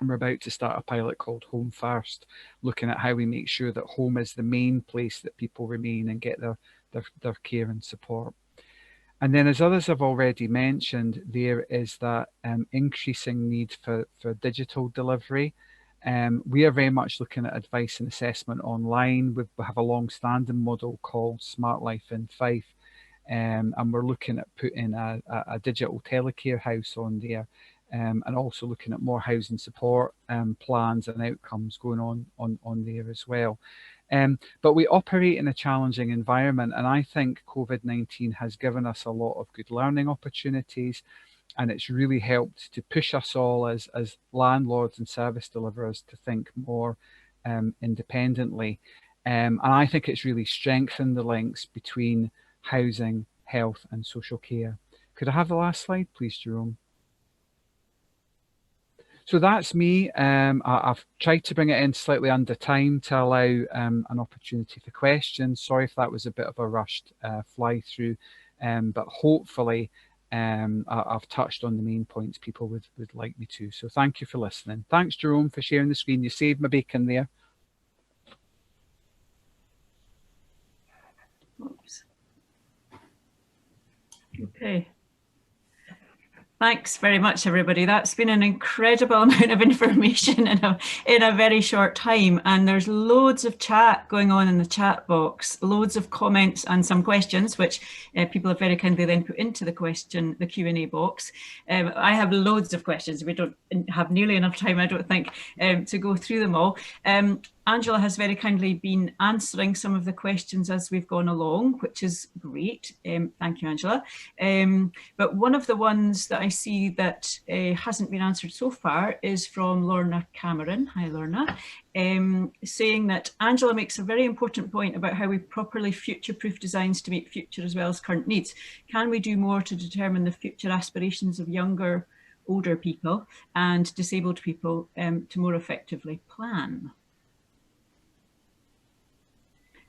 And we're about to start a pilot called Home First, looking at how we make sure that home is the main place that people remain and get their care and support. And then, as others have already mentioned, there is that increasing need for digital delivery. We are very much looking at advice and assessment online. We have a long-standing model called Smart Life in Fife, and we're looking at putting a digital telecare house on there. And also looking at more housing support plans and outcomes going on there as well. But we operate in a challenging environment, and I think COVID-19 has given us a lot of good learning opportunities, and it's really helped to push us all as landlords and service deliverers to think more independently. And I think it's really strengthened the links between housing, health and social care. Could I have the last slide, please, Jerome? So that's me. I've tried to bring it in slightly under time to allow an opportunity for questions. Sorry if that was a bit of a rushed fly through, but hopefully I've touched on the main points people would like me to. So thank you for listening. Thanks, Jerome, for sharing the screen. You saved my bacon there. Oops. Okay. Thanks very much, everybody. That's been an incredible amount of information in a very short time. And there's loads of chat going on in the chat box, loads of comments and some questions, which people have very kindly then put into the Q&A box. I have loads of questions. We don't have nearly enough time, I don't think, to go through them all. Angela has very kindly been answering some of the questions as we've gone along, which is great. Thank you, Angela. But one of the ones that I see that hasn't been answered so far is from Lorna Cameron. Hi, Lorna. Saying that Angela makes a very important point about how we properly future-proof designs to meet future as well as current needs. Can we do more to determine the future aspirations of younger, older people and disabled people to more effectively plan?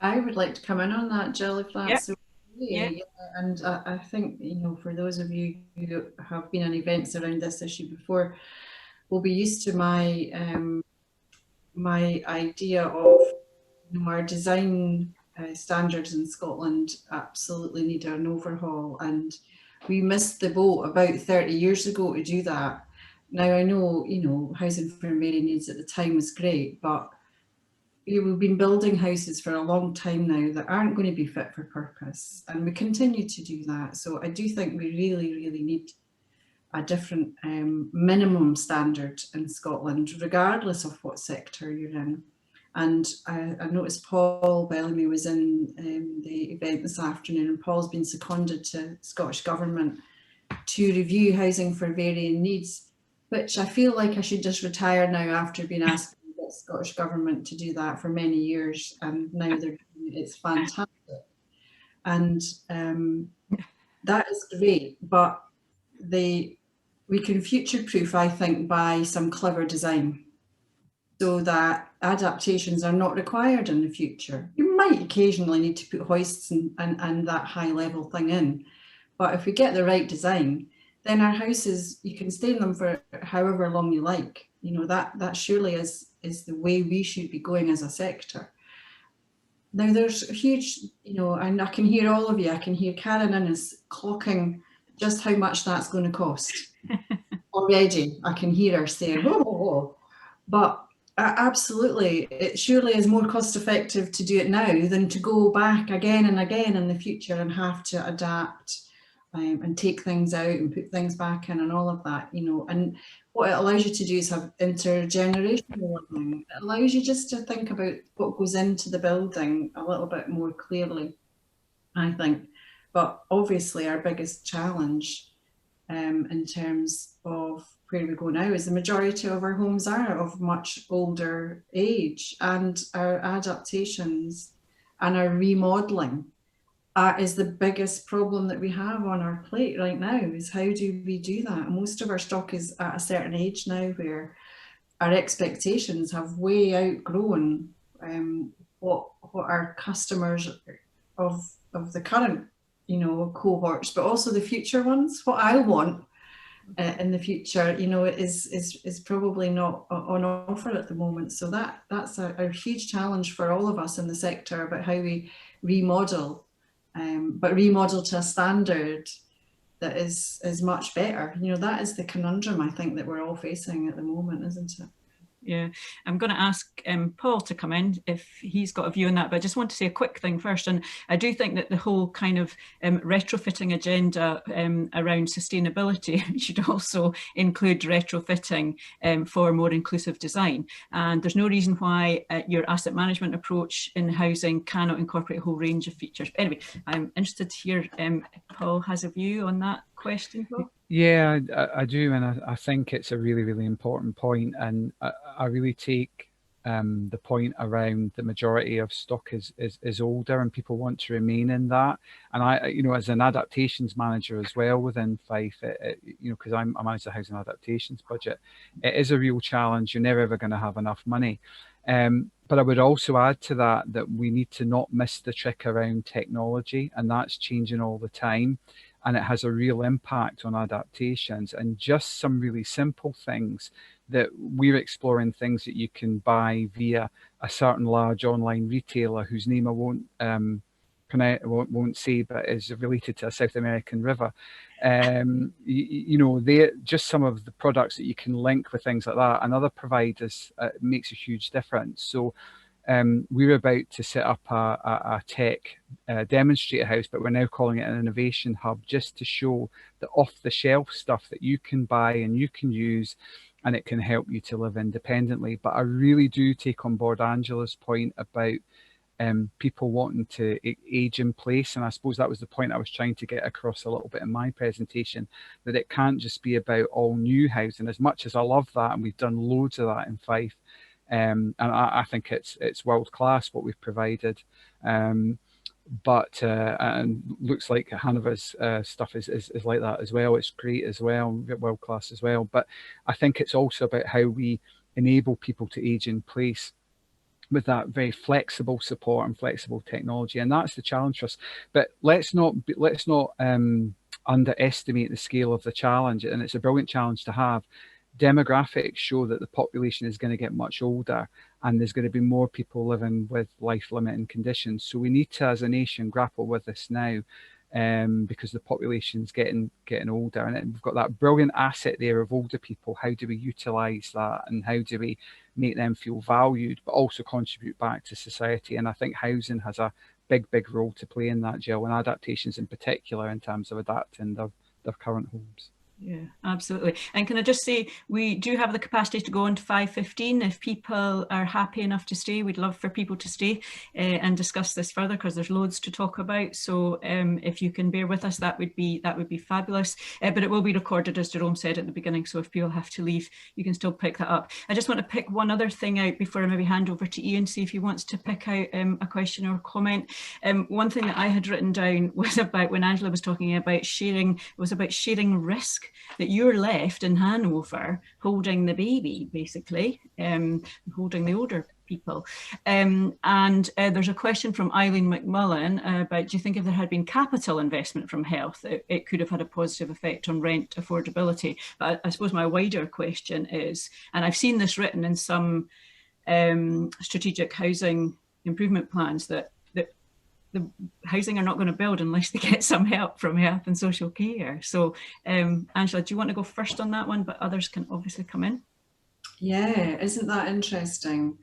I would like to come in on that, Jill, if that's okay. Yeah. And I think, you know, for those of you who have been in events around this issue before, will be used to my my idea of, you know, our design standards in Scotland absolutely need an overhaul, and we missed the boat about 30 years ago to do that. Now I know, you know, housing for immediate needs at the time was great, but we've been building houses for a long time now that aren't going to be fit for purpose, and we continue to do that. So I do think we really need a different minimum standard in Scotland, regardless of what sector you're in. And I noticed Paul Bellamy was in the event this afternoon, and Paul's been seconded to Scottish Government to review housing for varying needs, which I feel like I should just retire now after being asked the Scottish Government to do that for many years, and now they're doing it. It's fantastic, and that is great. But we can future-proof, I think, by some clever design, so that adaptations are not required in the future. You might occasionally need to put hoists and that high-level thing in, but if we get the right design, then our houses, you can stay in them for however long you like. You know, that surely is the way we should be going as a sector. Now there's a huge, you know, and I can hear all of you, I can hear Karen Innes clocking just how much that's going to cost. Already, I can hear her saying, oh. But absolutely, it surely is more cost effective to do it now than to go back again and again in the future and have to adapt and take things out and put things back in and all of that, you know. And what it allows you to do is have intergenerational learning. It allows you just to think about what goes into the building a little bit more clearly, I think. But obviously our biggest challenge in terms of where we go now is the majority of our homes are of much older age, and our adaptations and our remodelling is the biggest problem that we have on our plate right now, is how do we do that? Most of our stock is at a certain age now where our expectations have way outgrown what our customers of the current, you know, cohorts, but also the future ones. What I want in the future, you know, is probably not on offer at the moment. So that's a huge challenge for all of us in the sector about how we remodel, but remodel to a standard that is much better. You know, that is the conundrum I think that we're all facing at the moment, isn't it? Yeah, I'm going to ask Paul to come in if he's got a view on that, but I just want to say a quick thing first. And I do think that the whole kind of retrofitting agenda around sustainability should also include retrofitting for more inclusive design. And there's no reason why your asset management approach in housing cannot incorporate a whole range of features. But anyway, I'm interested to hear if Paul has a view on that question, Paul. Yeah, I do, and I think it's a really important point, and I really take the point around the majority of stock is older and people want to remain in that. And I, you know, as an adaptations manager as well within Fife, you know, because I manage the housing adaptations budget, it is a real challenge. You're never ever going to have enough money. But I would also add to that we need to not miss the trick around technology, and that's changing all the time. And it has a real impact on adaptations, and just some really simple things that we're exploring, things that you can buy via a certain large online retailer whose name I won't say, but is related to a South American river. You know, they just some of the products that you can link with things like that, and other providers makes a huge difference. So we're about to set up a tech demonstrator house, but we're now calling it an innovation hub, just to show the off-the-shelf stuff that you can buy and you can use, and it can help you to live independently. But I really do take on board Angela's point about people wanting to age in place, and I suppose that was the point I was trying to get across a little bit in my presentation, that it can't just be about all new housing, as much as I love that, and we've done loads of that in Fife. And I think it's world class what we've provided, but and looks like Hanover's stuff is like that as well. It's great as well, world class as well. But I think it's also about how we enable people to age in place with that very flexible support and flexible technology, and that's the challenge for us. But let's not underestimate the scale of the challenge, and it's a brilliant challenge to have. Demographics show that the population is going to get much older, and there's going to be more people living with life-limiting conditions. So we need to, as a nation, grapple with this now, because the population's getting older, and we've got that brilliant asset there of older people. How do we utilise that, and how do we make them feel valued, but also contribute back to society? And I think housing has a big role to play in that, Jill, and adaptations in particular in terms of adapting their current homes. Yeah, absolutely. And can I just say, we do have the capacity to go on to 5:15. If people are happy enough to stay, we'd love for people to stay and discuss this further, because there's loads to talk about. So if you can bear with us, that would be fabulous. But it will be recorded, as Jerome said at the beginning. So if people have to leave, you can still pick that up. I just want to pick one other thing out before I maybe hand over to Ian, see if he wants to pick out a question or a comment. One thing that I had written down was about, when Angela was talking about sharing, sharing risk, that you're left in Hanover holding the baby, basically, holding the older people. And there's a question from Eileen McMullen about, do you think if there had been capital investment from health, it could have had a positive effect on rent affordability? But I suppose my wider question is, and I've seen this written in some strategic housing improvement plans, that the housing are not going to build unless they get some help from health and social care. So Angela, do you want to go first on that one? But others can obviously come in. Yeah, isn't that interesting?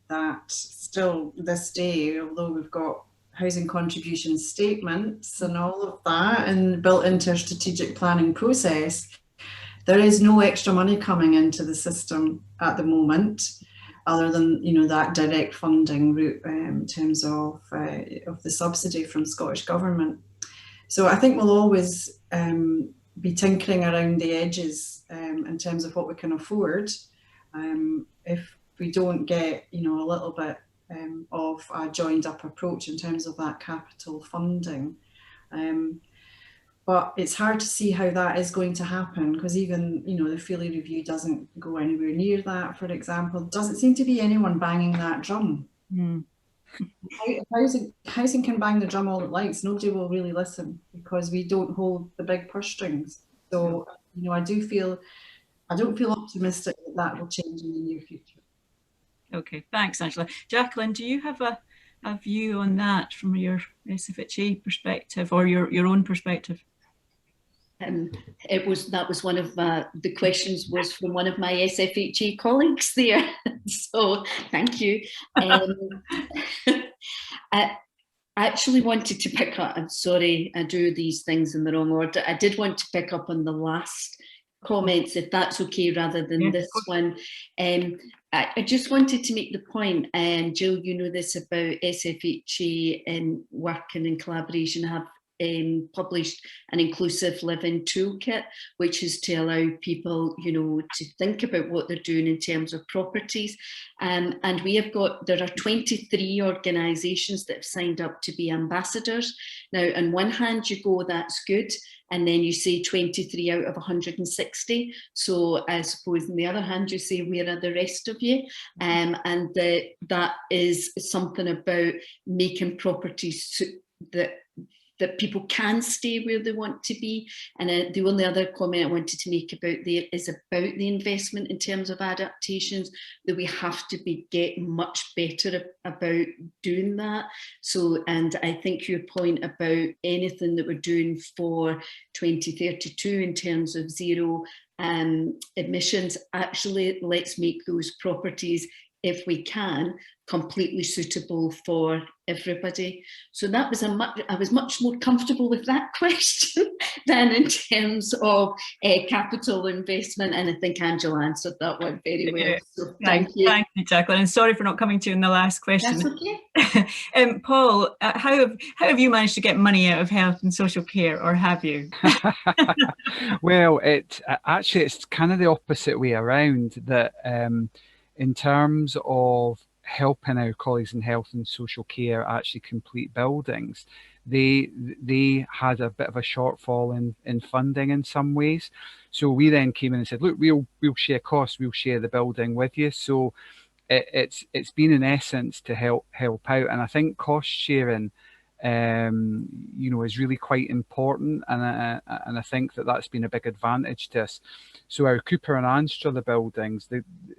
That still this day, although we've got housing contribution statements and all of that and built into our strategic planning process, there is no extra money coming into the system at the moment, other than, you know, that direct funding route in terms of the subsidy from Scottish Government. So I think we'll always be tinkering around the edges in terms of what we can afford. If we don't get, you know, a little bit of a joined up approach in terms of that capital funding. But it's hard to see how that is going to happen, because even, you know, the Feely Review doesn't go anywhere near that, for example. Doesn't seem to be anyone banging that drum. Mm. Housing can bang the drum all it likes. Nobody will really listen, because we don't hold the big purse strings. So, you know, I don't feel optimistic that that will change in the near future. Okay, thanks, Angela. Jacqueline, do you have a view on that from your SFHA perspective, or your own perspective? That was one of the questions was from one of my SFHA colleagues there. So thank you. I actually wanted to pick up, I'm sorry, I do these things in the wrong order. I did want to pick up on the last comments, if that's okay, rather than this one. I just wanted to make the point, and Jill, you know this about SFHA and working in collaboration, have published an inclusive living toolkit, which is to allow people, you know, to think about what they're doing in terms of properties. And we have got, there are 23 organisations that have signed up to be ambassadors. Now, on one hand, you go, that's good. And then you say 23 out of 160. So I suppose on the other hand, you say, where are the rest of you? And that is something about making properties that people can stay where they want to be. And the only other comment I wanted to make about there is about the investment in terms of adaptations, that we have to be getting much better about doing that. So, and I think your point about anything that we're doing for 2032 in terms of zero emissions, actually let's make those properties, if we can, completely suitable for everybody. So that was I was much more comfortable with that question than in terms of capital investment, and I think Angela answered that one very well. So thank you. Thank you, Jacqueline. And sorry for not coming to you in the last question. That's okay. Paul, how have you managed to get money out of health and social care, or have you? Well, actually it's kind of the opposite way around, that in terms of helping our colleagues in health and social care actually complete buildings, they had a bit of a shortfall in funding in some ways. So we then came in and said, look, we'll share costs, we'll share the building with you. So it's been in essence to help out. And I think cost sharing you know, is really quite important, and I think that's been a big advantage to us. So our Cooper and Anstruther buildings,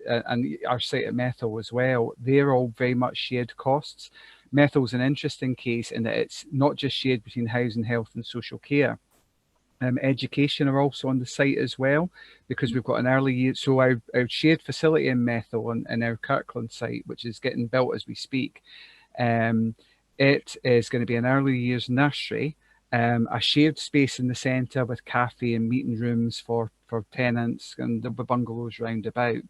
and our site at Methil as well, they're all very much shared costs. Methil's an interesting case in that it's not just shared between housing, health and social care. Education are also on the site as well, because we've got an early year. So our shared facility in Methil and our Kirkland site, which is getting built as we speak, it is going to be an early years nursery, a shared space in the centre with cafe and meeting rooms for tenants, and the bungalows round about.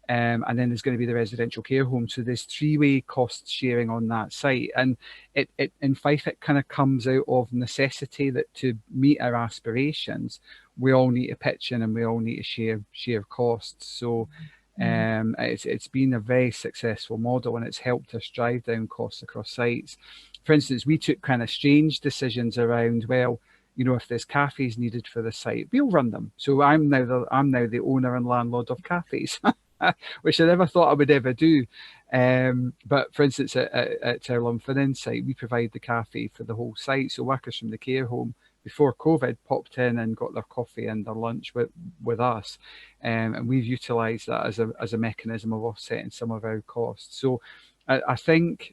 And then there's going to be the residential care home. So there's three-way cost sharing on that site. And it in Fife, it kind of comes out of necessity that to meet our aspirations, we all need to pitch in and we all need to share costs. So it's been a very successful model, and it's helped us drive down costs across sites. For instance, we took kind of strange decisions around, well, you know, if there's cafes needed for the site, we'll run them. So I'm now the owner and landlord of cafes, which I never thought I would ever do. But for instance, at our Lunfernin site, we provide the cafe for the whole site. So workers from the care home before COVID popped in and got their coffee and their lunch with us. And we've utilised that as a mechanism of offsetting some of our costs. So I think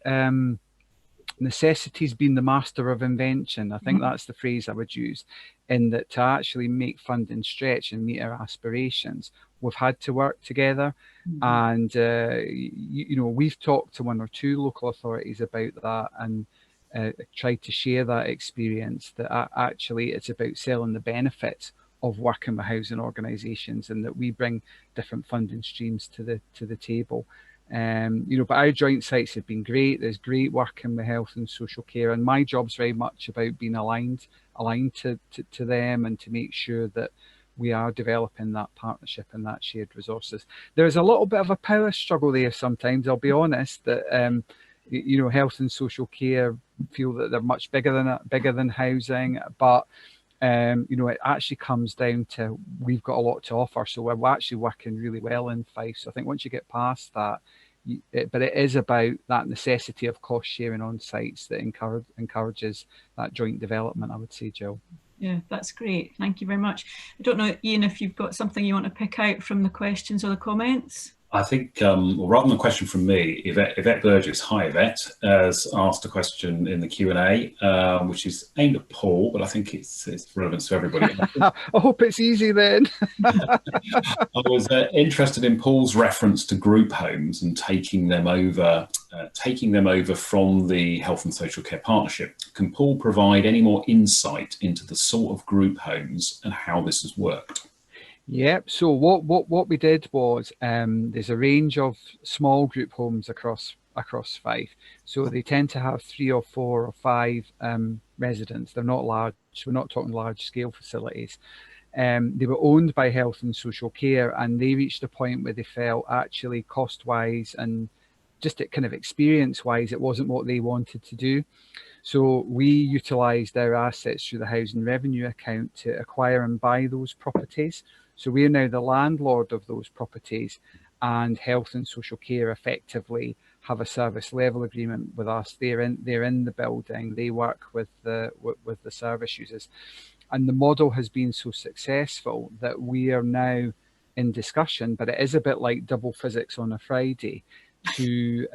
necessity's been the master of invention. I think that's the phrase I would use, in that to actually make funding stretch and meet our aspirations, we've had to work together. And you know, we've talked to one or two local authorities about that, and tried to share that experience, that actually it's about selling the benefits of working with housing organisations, and that we bring different funding streams to the table. You know, but our joint sites have been great. There's great working with health and social care, and my job's very much about being aligned to them, and to make sure that we are developing that partnership and that shared resources. There's a little bit of a power struggle there sometimes, I'll be honest, that you know, health and social care feel that they're much bigger than housing, but you know, it actually comes down to we've got a lot to offer, so we're actually working really well in Fife. So I think once you get past that, but it is about that necessity of cost sharing on sites that encourages that joint development, I would say, Jill. Yeah, that's great. Thank you very much. I don't know, Ian, if you've got something you want to pick out from the questions or the comments. I think, well, rather than a question from me, Yvette Burgess, hi Yvette, has asked a question in the Q&A, which is aimed at Paul, but I think it's relevant to everybody. I hope it's easy then. I was interested in Paul's reference to group homes and taking them over from the Health and Social Care Partnership. Can Paul provide any more insight into the sort of group homes and how this has worked? Yep. So what we did was there's a range of small group homes across Fife. So they tend to have 3 or 4 or 5 residents. They're not large, we're not talking large scale facilities. They were owned by Health and Social Care, and they reached a point where they felt actually cost wise and just kind of experience wise, it wasn't what they wanted to do. So we utilised our assets through the housing revenue account to acquire and buy those properties. So we're now the landlord of those properties, and Health and Social Care effectively have a service level agreement with us. They're in the building. They work with the service users, and the model has been so successful that we are now in discussion. But it is a bit like double physics on a Friday, to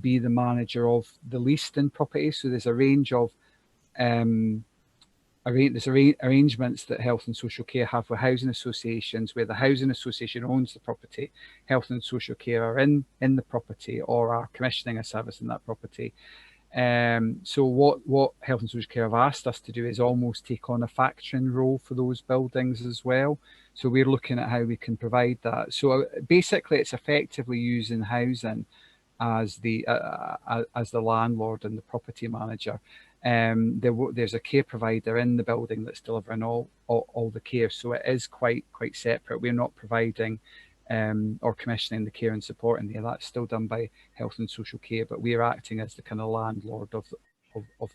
be the manager of the leased in property. So there's a range of arrangements that Health and Social Care have with housing associations, where the housing association owns the property, Health and Social Care are in the property or are commissioning a service in that property. So what Health and Social Care have asked us to do is almost take on a factoring role for those buildings as well. So we're looking at how we can provide that. So basically, it's effectively using housing as the landlord and the property manager. There's a care provider in the building that's delivering all the care. So it is quite separate. We're not providing or commissioning the care and support in there. That's still done by Health and Social Care, but we're acting as the kind of landlord of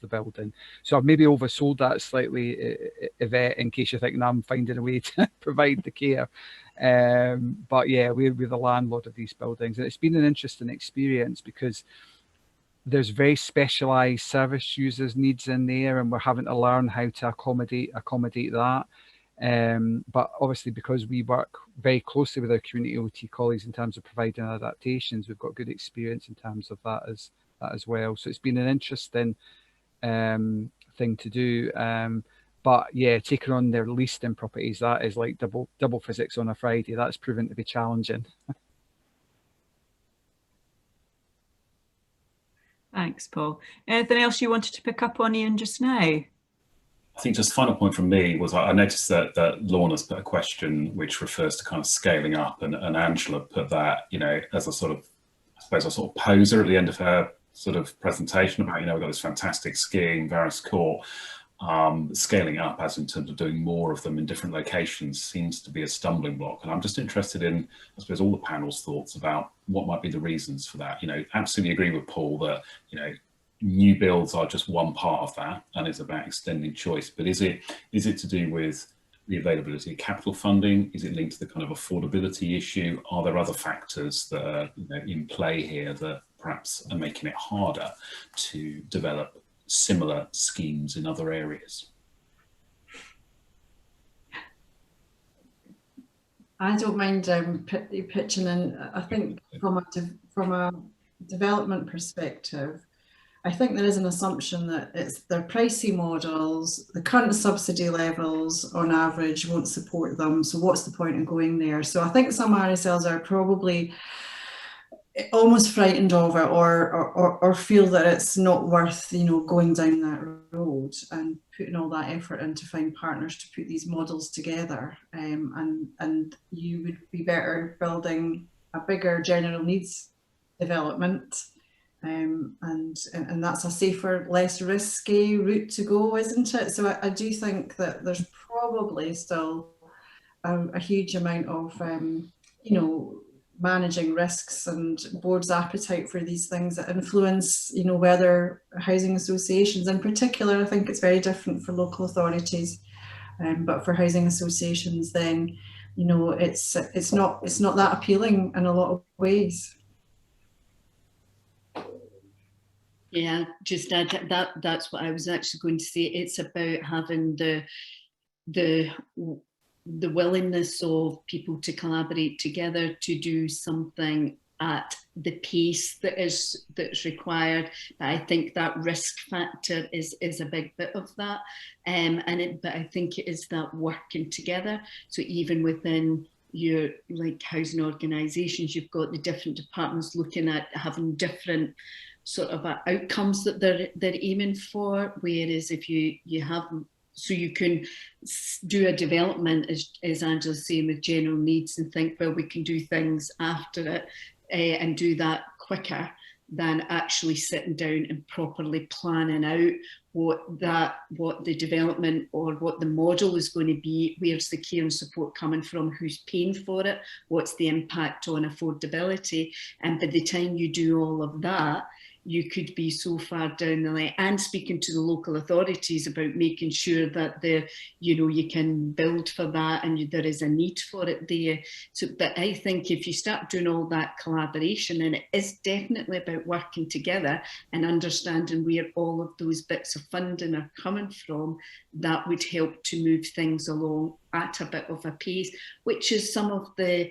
the building. So I've maybe oversold that slightly, Yvette, in case you think I'm finding a way to provide the care. But yeah, we're the landlord of these buildings, and it's been an interesting experience because there's very specialised service users needs in there, and we're having to learn how to accommodate that. But obviously, because we work very closely with our community OT colleagues in terms of providing adaptations, we've got good experience in terms of that as well. So it's been an interesting thing to do. But yeah, taking on their leased in properties, that is like double physics on a Friday. That's proven to be challenging. Thanks, Paul. Anything else you wanted to pick up on, Ian, just now? I think just the final point from me was I noticed that Lorna's put a question which refers to kind of scaling up, and Angela put that, as a sort of, I suppose, a sort of poser at the end of her sort of presentation about, we've got this fantastic scheme, Varus Court. Scaling up, as in terms of doing more of them in different locations, seems to be a stumbling block. And I'm just interested in, I suppose, all the panel's thoughts about what might be the reasons for that. Absolutely agree with Paul that, new builds are just one part of that, and it's about extending choice. But is it to do with the availability of capital funding? Is it linked to the kind of affordability issue? Are there other factors that are in play here that perhaps are making it harder to develop similar schemes in other areas? I don't mind pitching in. I think from a development perspective, I think there is an assumption that they're pricey models, the current subsidy levels on average won't support them, so what's the point in going there? So I think some RSLs are probably almost frightened of it, or feel that it's not worth going down that road and putting all that effort in to find partners to put these models together. And you would be better building a bigger general needs development, and that's a safer, less risky route to go, isn't it? So I do think that there's probably still a huge amount of managing risks and boards' appetite for these things that influence, whether housing associations in particular. I think it's very different for local authorities, but for housing associations, then it's not that appealing in a lot of ways. Yeah, just that's what I was actually going to say. It's about having the willingness of people to collaborate together to do something at the pace that's required. But I think that risk factor is a big bit of that, but I think it is that working together. So even within your housing organisations, you've got the different departments looking at having different sort of outcomes that they're aiming for. Whereas if you have, so you can do a development, as Angela's saying, with general needs, and think, well, we can do things after it and do that quicker than actually sitting down and properly planning out what the development or what the model is going to be, where's the care and support coming from, who's paying for it, what's the impact on affordability. And by the time you do all of that, you could be so far down the line, and speaking to the local authorities about making sure that you can build for that and there is a need for it there. So, but I think if you start doing all that collaboration, and it is definitely about working together and understanding where all of those bits of funding are coming from, that would help to move things along at a bit of a pace, which is some of the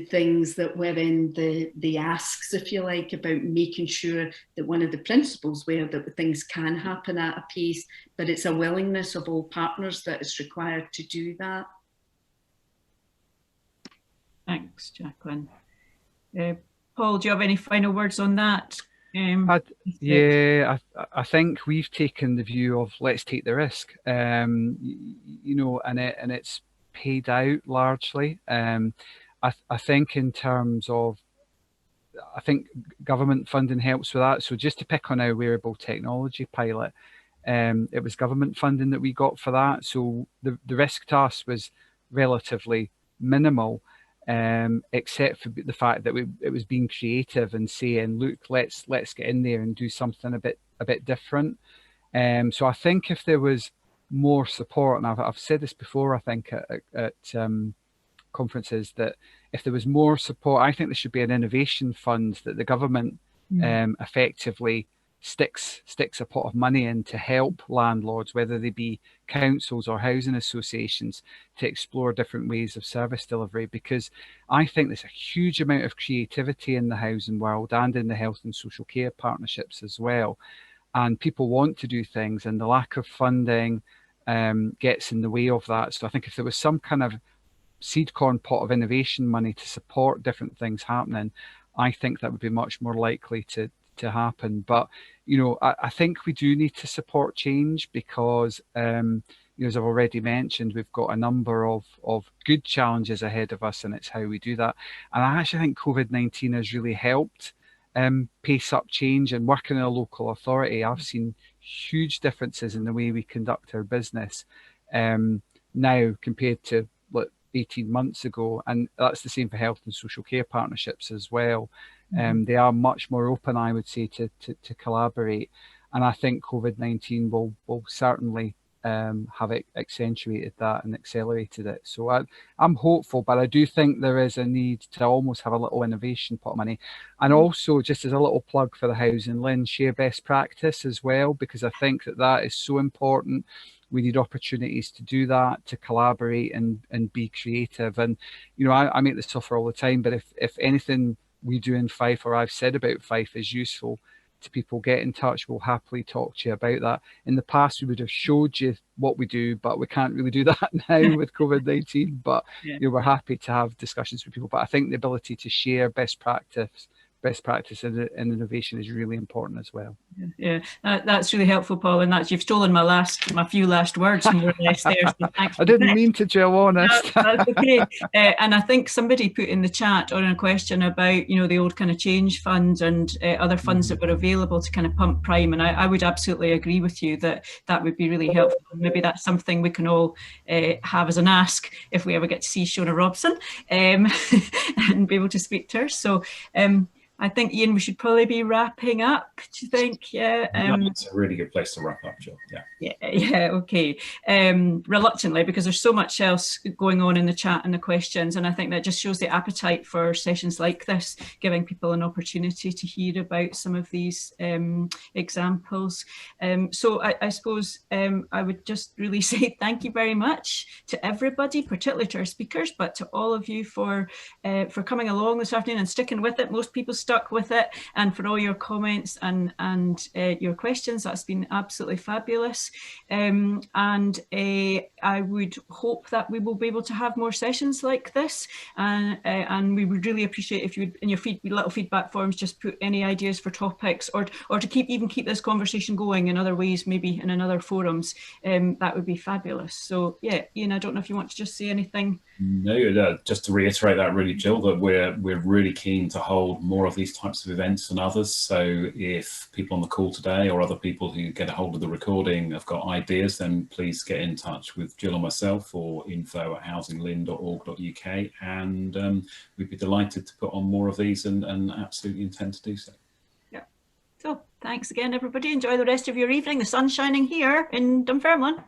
things that were in the asks, if you like, about making sure that one of the principles were that things can happen at a pace, but it's a willingness of all partners that is required to do that. Thanks, Jacqueline. Paul, do you have any final words on that? Yeah, I think we've taken the view of let's take the risk, you know, and it's paid out largely. I think in terms of, I think government funding helps with that. So just to pick on our wearable technology pilot, it was government funding that we got for that. So the risk to us was relatively minimal, except for the fact that it was being creative and saying, look, let's get in there and do something a bit different. So I think if there was more support, and I've said this before, I think at conferences, that if there was more support, I think there should be an innovation fund that the government effectively sticks a pot of money in to help landlords, whether they be councils or housing associations, to explore different ways of service delivery, because I think there's a huge amount of creativity in the housing world and in the health and social care partnerships as well, and people want to do things, and the lack of funding gets in the way of that. So I think if there was some kind of seed corn pot of innovation money to support different things happening, I think that would be much more likely to happen. But you know, I think we do need to support change because you know, as I've already mentioned, we've got a number of good challenges ahead of us, and it's how we do that. And I actually think COVID-19 has really helped pace up change. And working in a local authority, I've seen huge differences in the way we conduct our business now compared to 18 months ago, and that's the same for health and social care partnerships as well. They are much more open, I would say, to collaborate, and I think COVID-19 will certainly have accentuated that and accelerated it. So I'm hopeful, but I do think there is a need to almost have a little innovation pot of money, and also, just as a little plug for the Housing Lynn, share best practice as well, because I think that is so important. We need opportunities to do that, to collaborate and be creative. And, you know, I make this offer all the time, but if anything we do in Fife or I've said about Fife is useful to people, get in touch. We'll happily talk to you about that. In the past, we would have showed you what we do, but we can't really do that now with COVID-19. But you know, we're happy to have discussions with people. But I think the ability to share best practice and innovation is really important as well. Yeah, that's really helpful, Paul, and you've stolen my few last words more or less there. So thanks. I didn't mean to, Jill, honest. That's okay. And I think somebody put in the chat on a question about, you know, the old kind of change funds and other funds that were available to kind of pump prime, and I would absolutely agree with you that would be really helpful. Maybe that's something we can all have as an ask if we ever get to see Shona Robson and be able to speak to her. So I think, Ian, we should probably be wrapping up. Do you think? Yeah. It's a really good place to wrap up, Jill. Yeah. Okay. Reluctantly, because there's so much else going on in the chat and the questions, and I think that just shows the appetite for sessions like this, giving people an opportunity to hear about some of these examples. So I suppose I would just really say thank you very much to everybody, particularly to our speakers, but to all of you for coming along this afternoon and sticking with it. Most people stuck with it, and for all your comments and your questions. That's been absolutely fabulous. And I would hope that we will be able to have more sessions like this, and we would really appreciate if you would, in your little feedback forms, just put any ideas for topics, or to keep this conversation going in other ways, maybe in other forums. That would be fabulous. So yeah, Ian, I don't know if you want to just say anything. No, just to reiterate that really, Jill, that we're really keen to hold more of these types of events and others. So if people on the call today or other people who get a hold of the recording have got ideas, then please get in touch with Jill or myself, or info@housinglyn.org.uk, and we'd be delighted to put on more of these, and absolutely intend to do so. Yeah. So thanks again, everybody. Enjoy the rest of your evening. The sun's shining here in Dunfermline.